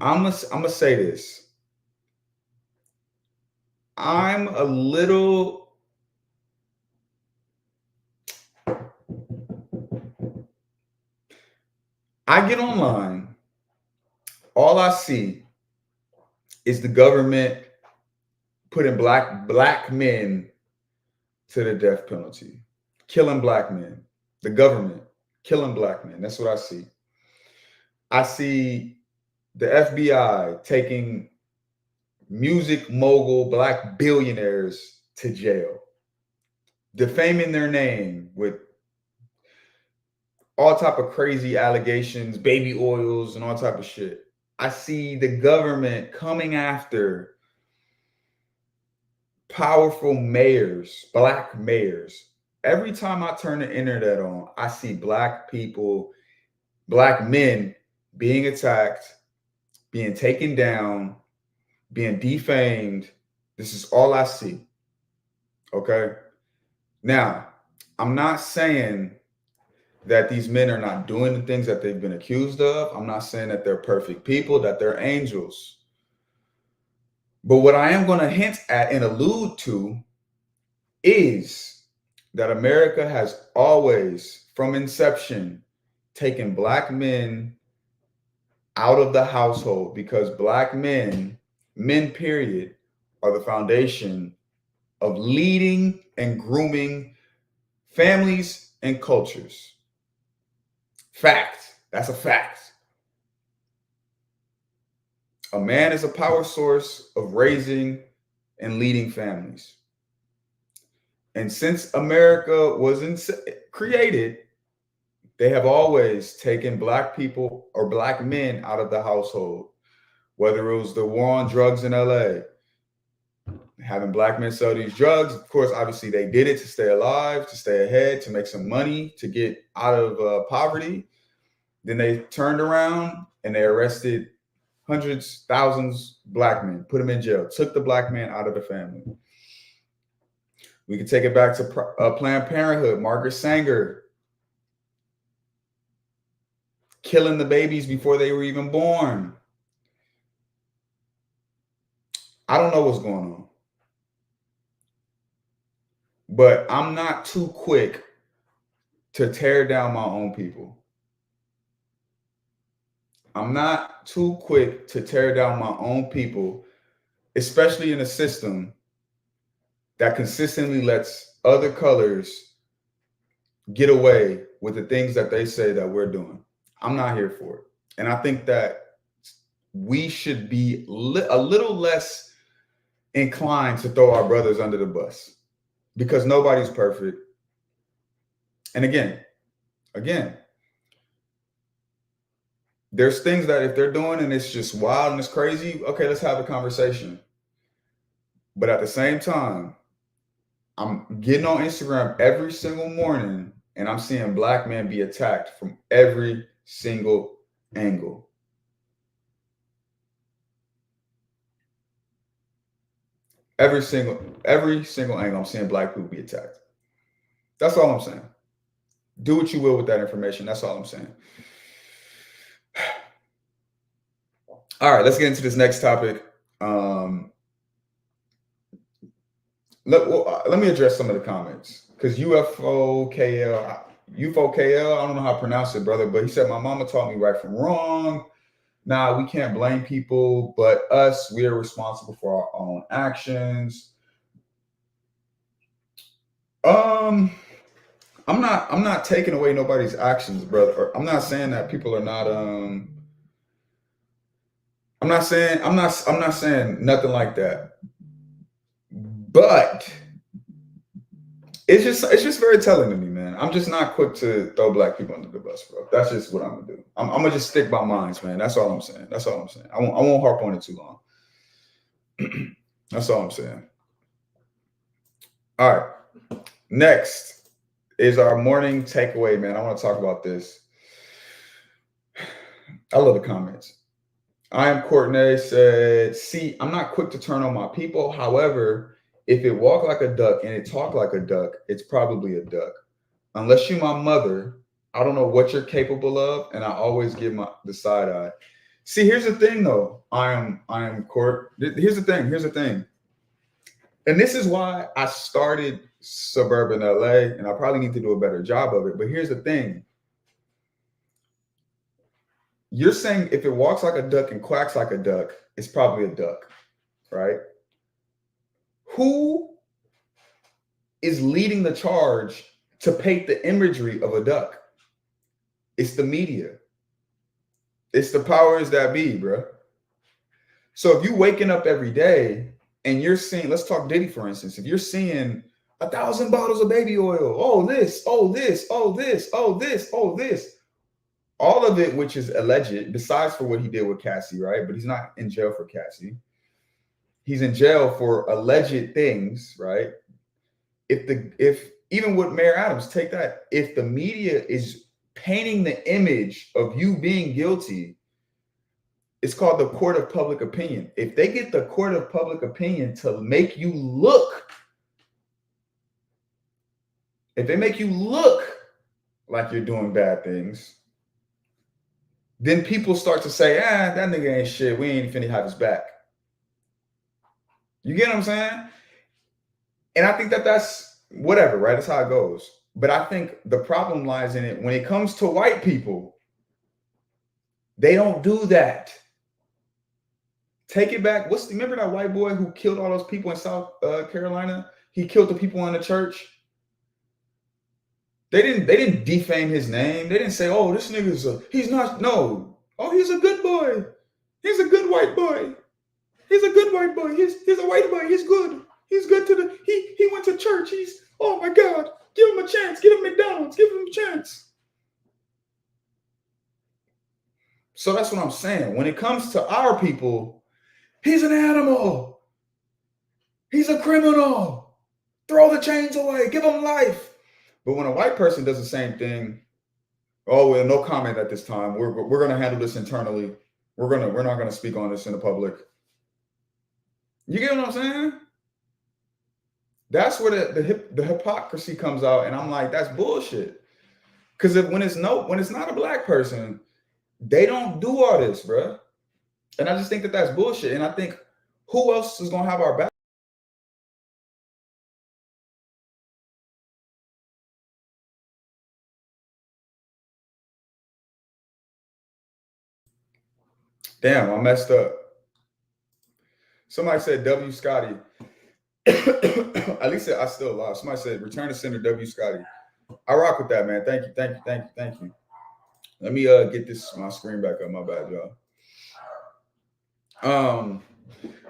I'm gonna say this. I'm a little. I get online. All I see is the government putting black men to the death penalty, killing black men. The government killing black men. That's what I see. I see the FBI taking music mogul black billionaires to jail, defaming their name with all type of crazy allegations, baby oils, and all type of shit. I see the government coming after powerful mayors, black mayors. Every time I turn the internet on, I see black people, black men being attacked, being taken down, being defamed. This is all I see. Okay. Now, I'm not saying that these men are not doing the things that they've been accused of. I'm not saying that they're perfect people, that they're angels. But what I am going to hint at and allude to is that America has always, from inception, taken black men out of the household, because black men period, are the foundation of leading and grooming families and cultures. Fact. That's a fact. A man is a power source of raising and leading families. And since America was created, they have always taken black people or black men out of the household, whether it was the war on drugs in LA, having black men sell these drugs. Of course, obviously they did it to stay alive, to stay ahead, to make some money, to get out of poverty. Then they turned around and they arrested hundreds, thousands black men, put them in jail, took the black man out of the family. We can take it back to Planned Parenthood, Margaret Sanger, killing the babies before they were even born. I don't know what's going on, but I'm not too quick to tear down my own people. I'm not too quick to tear down my own people, especially in a system that consistently lets other colors get away with the things that they say that we're doing. I'm not here for it. And I think that we should be a little less inclined to throw our brothers under the bus, because nobody's perfect. And again, there's things that if they're doing and it's just wild and it's crazy, okay, let's have a conversation. But at the same time, I'm getting on Instagram every single morning and I'm seeing Black men be attacked from every single angle. Every single angle, I'm seeing Black people be attacked. That's all I'm saying. Do what you will with that information. That's all I'm saying. All right, let's get into this next topic. Let me address some of the comments, because UFO KL, I don't know how to pronounce it, brother, but he said, my mama taught me right from wrong. Nah, we can't blame people, but us, we are responsible for our own actions. I'm not taking away nobody's actions, brother. I'm not saying that people are not I'm not saying nothing like that. But it's just very telling to me, man. I'm just not quick to throw Black people under the bus, bro. That's just what I'm gonna do. I'm gonna just stick by mines, man. That's all I'm saying. I won't harp on it too long. That's all I'm saying. All right. Next is our morning takeaway, man. I want to talk about this. I love the comments. I am Courtney said, see, I'm not quick to turn on my people. However, if it walk like a duck and it talk like a duck, it's probably a duck. Unless you're my mother, I don't know what you're capable of, and I always give the side eye. See, here's the thing, though. I am Court. Here's the thing. And this is why I started Suburban LA, and I probably need to do a better job of it. But here's the thing. You're saying if it walks like a duck and quacks like a duck, it's probably a duck, right? Who is leading the charge to paint the imagery of a duck? It's the media. It's the powers that be, bro. So if you're waking up every day and you're seeing, let's talk Diddy, for instance. If you're seeing 1,000 bottles of baby oil, oh this, oh this, oh this, oh this, oh this, all of it, which is alleged, besides for what he did with Cassie, right? But he's not in jail for Cassie. He's in jail for alleged things, right? If even with Mayor Adams, take that. If the media is painting the image of you being guilty, it's called the court of public opinion. If they get the court of public opinion to make you look, if they make you look like you're doing bad things, then people start to say, that nigga ain't shit. We ain't finna have his back. You get what I'm saying? And I think that's whatever, right? That's how it goes. But I think the problem lies in it when it comes to white people. They don't do that. Take it back. Remember that white boy who killed all those people in South Carolina? He killed the people in the church. They didn't defame his name. They didn't say, oh, this nigga's he's not, no. Oh, he's a good boy. He's a good white boy. He's a good white boy. He's a white boy. He's good. He's good he went to church. Oh my God. Give him a chance. Give him McDonald's. Give him a chance. So that's what I'm saying. When it comes to our people, he's an animal. He's a criminal. Throw the chains away. Give him life. But when a white person does the same thing, oh, well, no comment at this time. We're going to handle this internally. We're not going to speak on this in the public. You get what I'm saying? That's where the hypocrisy comes out, and I'm like, that's bullshit. Because when it's not a black person, they don't do all this, bro. And I just think that that's bullshit. And I think who else is gonna have our back? Damn, I messed up. Somebody said W. Scotty. At least I still alive. Somebody said return to sender W. Scotty. I rock with that, man. Thank you. Let me get my screen back up. My bad, y'all.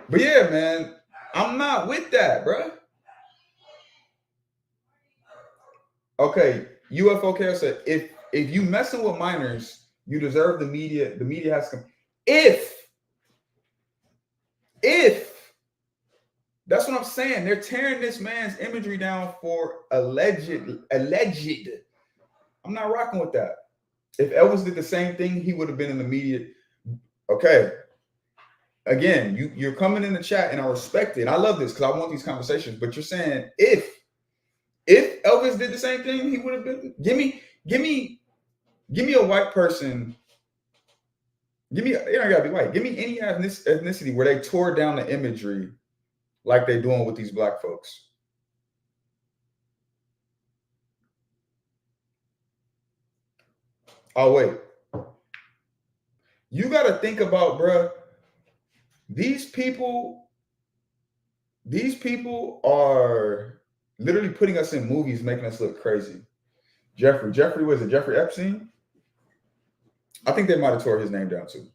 But yeah, man, I'm not with that, bro. Okay, UFO Care said if you messing with minors, you deserve the media. The media has to come. If that's what I'm saying, they're tearing this man's imagery down for alleged. I'm not rocking with that. If Elvis did the same thing, he would have been in the media. Okay. Again, you're coming in the chat, and I respect it. And I love this because I want these conversations. But you're saying if Elvis did the same thing, he would have been. Give me a white person. It ain't gotta be white. Give me any ethnicity where they tore down the imagery like they're doing with these black folks. Oh, wait. You got to think about, bruh, these people are literally putting us in movies, making us look crazy. Jeffrey, was it Jeffrey Epstein? I think they might have tore his name down too.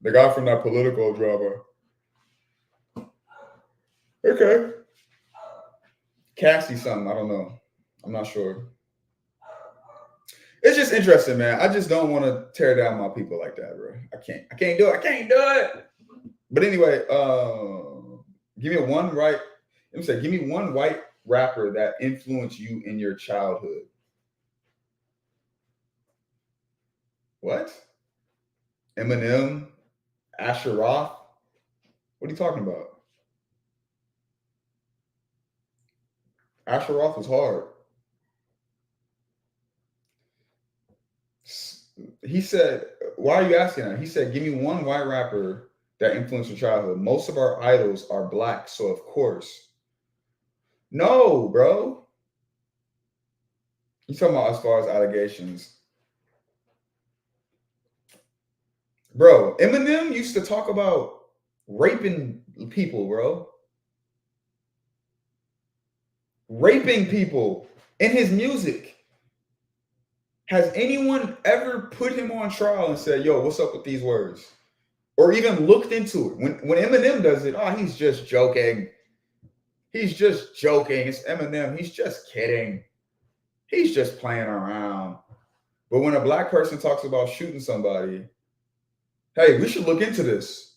The guy from that political drama. Okay. Cassie something, I don't know. I'm not sure. It's just interesting, man. I just don't want to tear down my people like that, bro. I can't do it. But anyway, give me one white rapper that influenced you in your childhood. What? Eminem? Asher Roth? What are you talking about? Asher Roth was hard. He said, why are you asking that? He said, give me one white rapper that influenced your childhood. Most of our idols are black, so of course. No, bro. You talking about as far as allegations. Bro, Eminem used to talk about raping people, bro. Raping people in his music. Has anyone ever put him on trial and said, yo, what's up with these words? Or even looked into it? When Eminem does it, oh, he's just joking. He's just joking. It's Eminem. He's just kidding. He's just playing around. But when a black person talks about shooting somebody, hey, we should look into this.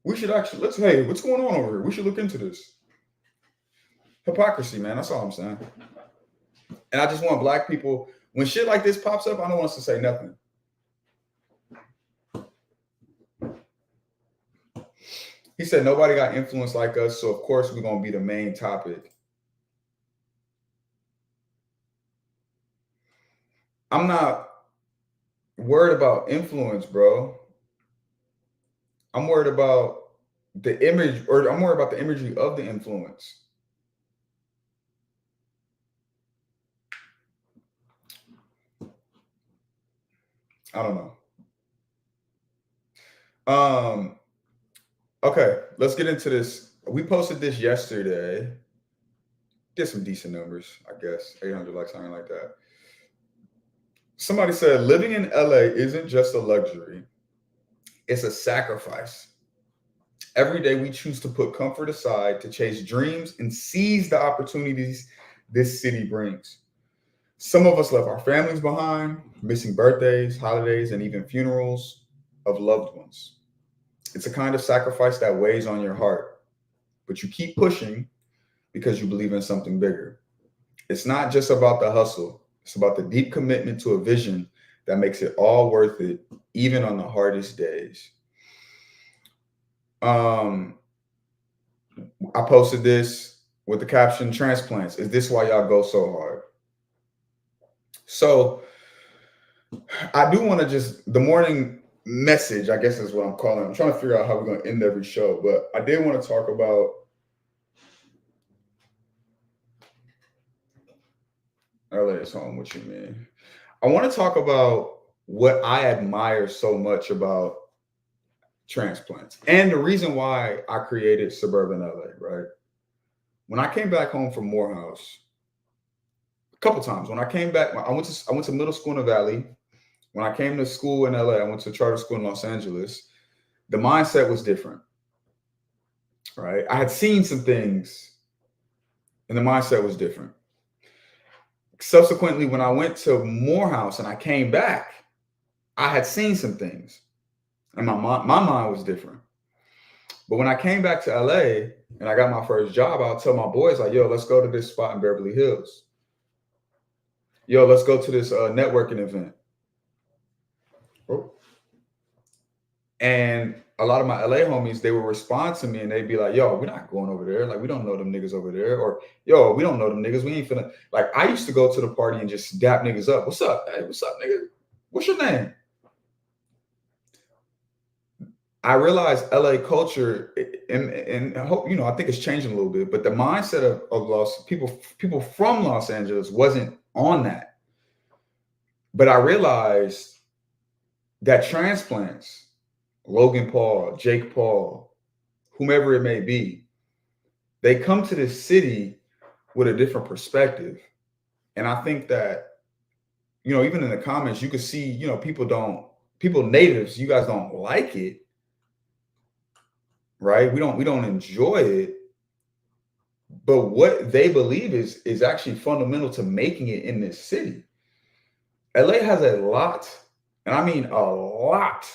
We should actually, hey, what's going on over here? We should look into this. Hypocrisy, man. That's all I'm saying. And I just want black people, when shit like this pops up, I don't want us to say nothing. He said, nobody got influence like us, so of course we're going to be the main topic. I'm not worried about influence, bro. I'm worried about the image, or I'm worried about the imagery of the influence. I don't know. Okay, let's get into this. We posted this yesterday. Get some decent numbers, I guess. 800 likes, something like that. Somebody said, living in LA isn't just a luxury. It's a sacrifice. Every day we choose to put comfort aside to chase dreams and seize the opportunities this city brings. Some of us left our families behind, missing birthdays, holidays, and even funerals of loved ones. It's a kind of sacrifice that weighs on your heart, but you keep pushing because you believe in something bigger. It's not just about the hustle. It's about the deep commitment to a vision that makes it all worth it, even on the hardest days. I posted this. with the caption "Transplants. Is this why y'all go so hard?" So I do want to just, the morning message, I guess is what I'm calling it. I'm trying to figure out how we're going to end every show, but I did want to talk about LA is home. What you mean? I want to talk about what I admire so much about transplants and the reason why I created Suburban LA, right? When I came back home from Morehouse, a couple times, when I came back, I went to middle school in the Valley. When I came to school in LA, I went to charter school in Los Angeles. The mindset was different, right? I had seen some things and the mindset was different. Subsequently, when I went to Morehouse and I came back, I had seen some things and my mind was different. But when I came back to LA and I got my first job, I'll tell my boys like, yo, let's go to this spot in Beverly Hills. Yo, let's go to this networking event. And a lot of my LA homies, they would respond to me and they'd be like, yo, we're not going over there. Like, we don't know them niggas over there. Or, yo, we don't know them niggas. We ain't finna. Like, I used to go to the party and just dap niggas up. What's up? Hey, what's up, nigga? What's your name? I realized LA culture, and I hope, I think it's changing a little bit, but the mindset of people from Los Angeles wasn't on that. But I realized that transplants, Logan Paul, Jake Paul, whomever it may be, they come to this city with a different perspective. And I think that, even in the comments, you could see, people natives, you guys don't like it, right? We don't enjoy it. But what they believe is actually fundamental to making it in this city. LA has a lot, and I mean a lot,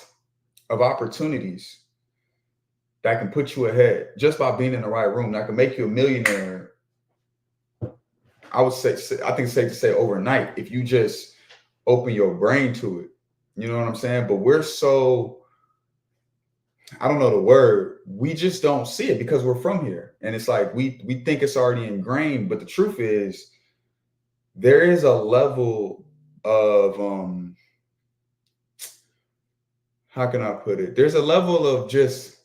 of opportunities that can put you ahead just by being in the right room. That can make you a millionaire. I think it's safe to say overnight if you just open your brain to it. You know what I'm saying? But we're so, I don't know the word, we just don't see it because we're from here. And it's like we think it's already ingrained, but the truth is there is a level of how can I put it? There's a level of just,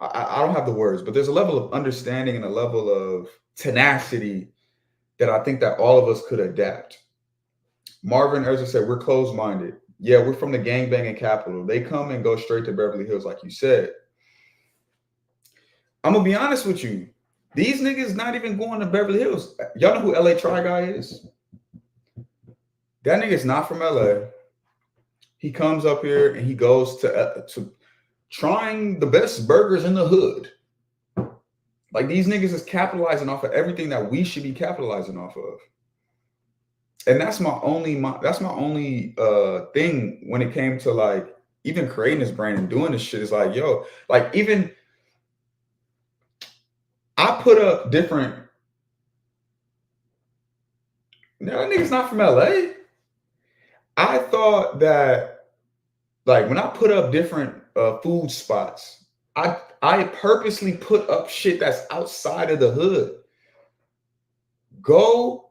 I don't have the words, but there's a level of understanding and a level of tenacity that I think that all of us could adapt. Marvin Erza said, we're closed-minded. Yeah, we're from the gangbanging capital. They come and go straight to Beverly Hills, like you said. I'm going to be honest with you. These niggas not even going to Beverly Hills. Y'all know who LA Try Guy is? That nigga's not from LA. He comes up here and he goes to trying the best burgers in the hood. Like, these niggas is capitalizing off of everything that we should be capitalizing off of. And that's my only thing when it came to like even creating this brand and doing this shit is like, yo, like even I put up different. No, that nigga's not from LA. I thought that like when I put up different food spots, I purposely put up shit that's outside of the hood. Go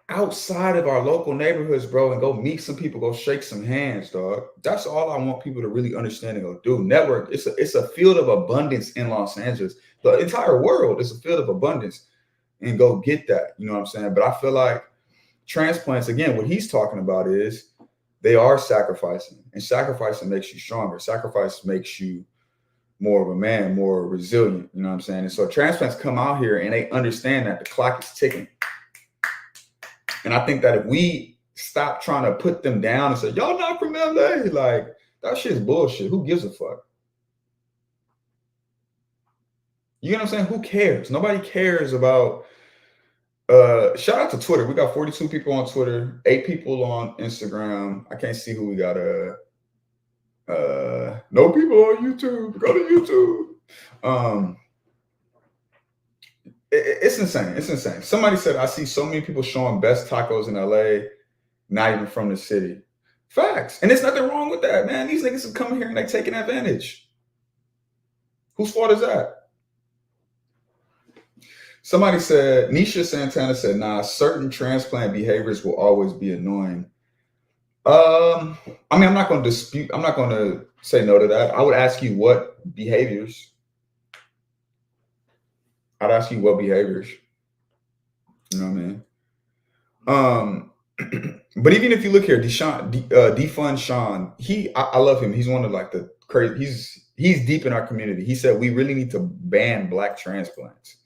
outside of our local neighborhoods, bro, and go meet some people, go shake some hands, dog. That's all I want people to really understand and go do. Network, it's a field of abundance in Los Angeles. The entire world is a field of abundance, and go get that. You know what I'm saying? But I feel like transplants, again, what he's talking about is they are sacrificing, and sacrificing makes you stronger. Sacrifice makes you more of a man, more resilient. You know what I'm saying? And so transplants come out here and they understand that the clock is ticking. And I think that if we stop trying to put them down and say, y'all not from LA, like that shit's bullshit. Who gives a fuck? You know what I'm saying? Who cares? Nobody cares about, shout out to Twitter. We got 42 people on Twitter, 8 people on Instagram. I can't see who we got. No people on YouTube. Go to YouTube. It's insane. It's insane. Somebody said, I see so many people showing best tacos in LA, not even from the city. Facts. And there's nothing wrong with that, man. These niggas are coming here and they taking advantage. Whose fault is that? Somebody said, Nisha Santana said, nah, certain transplant behaviors will always be annoying. I mean, I'm not going to say no to that. I would ask you what behaviors. I'd ask you what behaviors. You know what I mean? But even if you look here, Defund Sean, I love him. He's one of like the crazy, he's deep in our community. He said, we really need to ban Black transplants.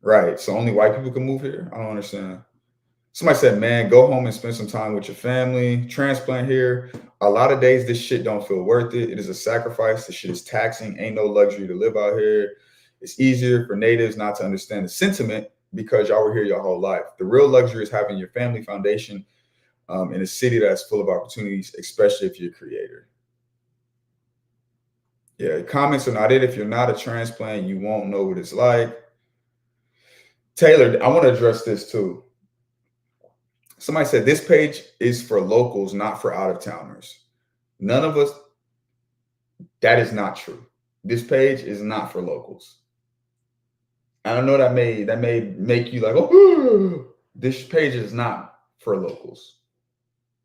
Right. So only white people can move here? I don't understand. Somebody said, man, go home and spend some time with your family. Transplant here. A lot of days, this shit don't feel worth it. It is a sacrifice. This shit is taxing. Ain't no luxury to live out here. It's easier for natives not to understand the sentiment because y'all were here your whole life. The real luxury is having your family foundation in a city that's full of opportunities, especially if you're a creator. Yeah, comments are not it. If you're not a transplant, you won't know what it's like. Taylor, I want to address this too. Somebody said this page is for locals, not for out-of-towners. None of us, that is not true. This page is not for locals. I don't know, that may make you like, oh, this page is not for locals.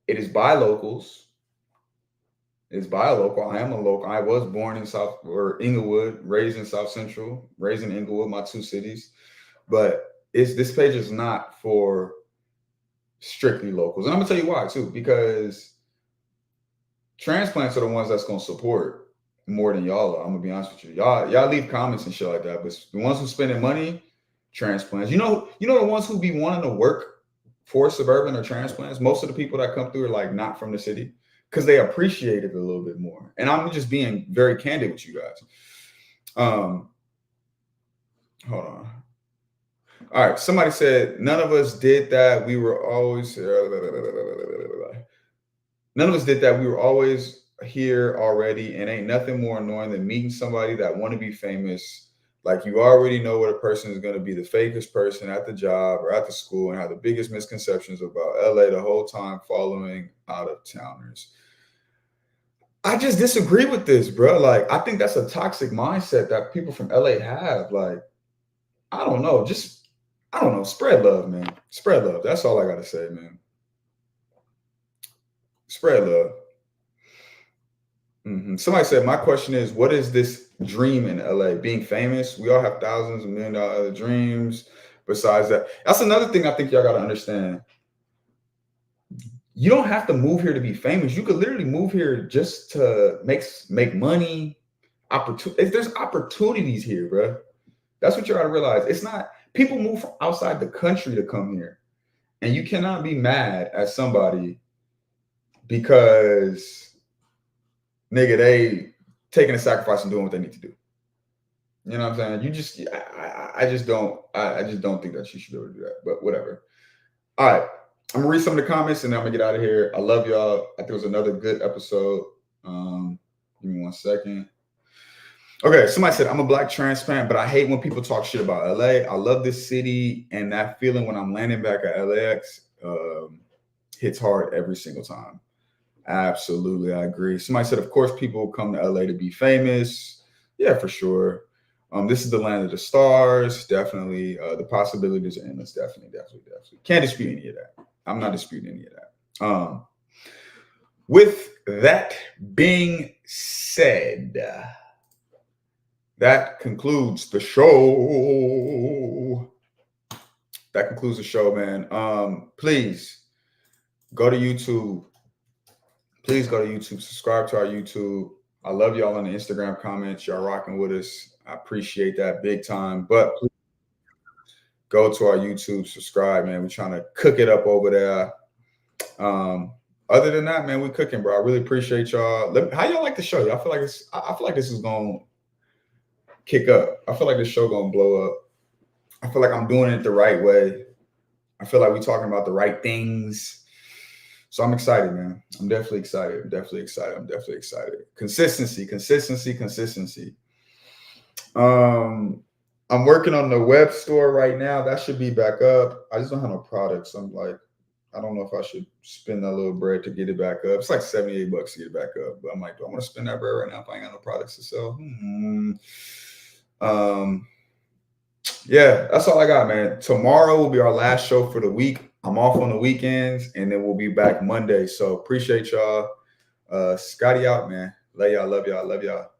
It is by locals. It's by a local. I am a local. I was born in Inglewood, raised in South Central, raised in Inglewood, my two cities. But this page is not for strictly locals. And I'm gonna tell you why too, because transplants are the ones that's gonna support more than y'all are. I'm gonna be honest with you. Y'all leave comments and shit like that, but the ones who spending money, transplants. You know the ones who be wanting to work for suburban or transplants, most of the people that come through are like not from the city because they appreciate it a little bit more. And I'm just being very candid with you guys. Hold on. All right, somebody said, none of us did that. We were always, none of us did that. We were always here already, and ain't nothing more annoying than meeting somebody that want to be famous. Like you already know what a person is going to be the fakest person at the job or at the school and have the biggest misconceptions about LA the whole time following out-of-towners. I just disagree with this, bro. Like, I think that's a toxic mindset that people from LA have. Like, I don't know. Spread love, man. Spread love. That's all I got to say, man. Spread love. Somebody said, my question is, what is this dream in LA? Being famous? We all have thousands of $1 million other dreams besides that. That's another thing I think y'all got to understand. You don't have to move here to be famous. You could literally move here just to make money. There's opportunities here, bro. That's what you got to realize. It's not, people move from outside the country to come here. And you cannot be mad at somebody because, nigga, they taking a sacrifice and doing what they need to do. You know what I'm saying? I just don't think that you should be able to do that, but whatever. All right. I'm gonna read some of the comments and then I'm gonna get out of here. I love y'all. I think it was another good episode. Give me 1 second. Okay, somebody said, I'm a Black transplant, but I hate when people talk shit about LA. I love this city, and that feeling when I'm landing back at LAX hits hard every single time. Absolutely, I agree. Somebody said, of course, people come to LA to be famous. Yeah, for sure. This is the land of the stars. Definitely. The possibilities are endless. Definitely. Can't dispute any of that. I'm not disputing any of that. With that being said, that concludes the show. Man. Please go to YouTube. Subscribe to our YouTube. I love y'all on the Instagram comments. Y'all rocking with us. I appreciate that big time. But please go to our YouTube, subscribe, man. We're trying to cook it up over there. Other than that, man, we cooking, bro. I really appreciate y'all. How y'all like the show? I feel like this is gonna kick up. I feel like this show gonna blow up. I feel like I'm doing it the right way. I feel like we're talking about the right things. So I'm excited, man. I'm definitely excited. Consistency. I'm working on the web store right now. That should be back up. I just don't have no products. I'm like, I don't know if I should spend that little bread to get it back up. It's like $78 to get it back up. But I'm like, do I want to spend that bread right now if I ain't got no products to sell? Yeah, that's all I got, man. Tomorrow will be our last show for the week. I'm off on the weekends, and then we'll be back Monday. So appreciate y'all. Scotty out, man. Love y'all. Love y'all. Love y'all.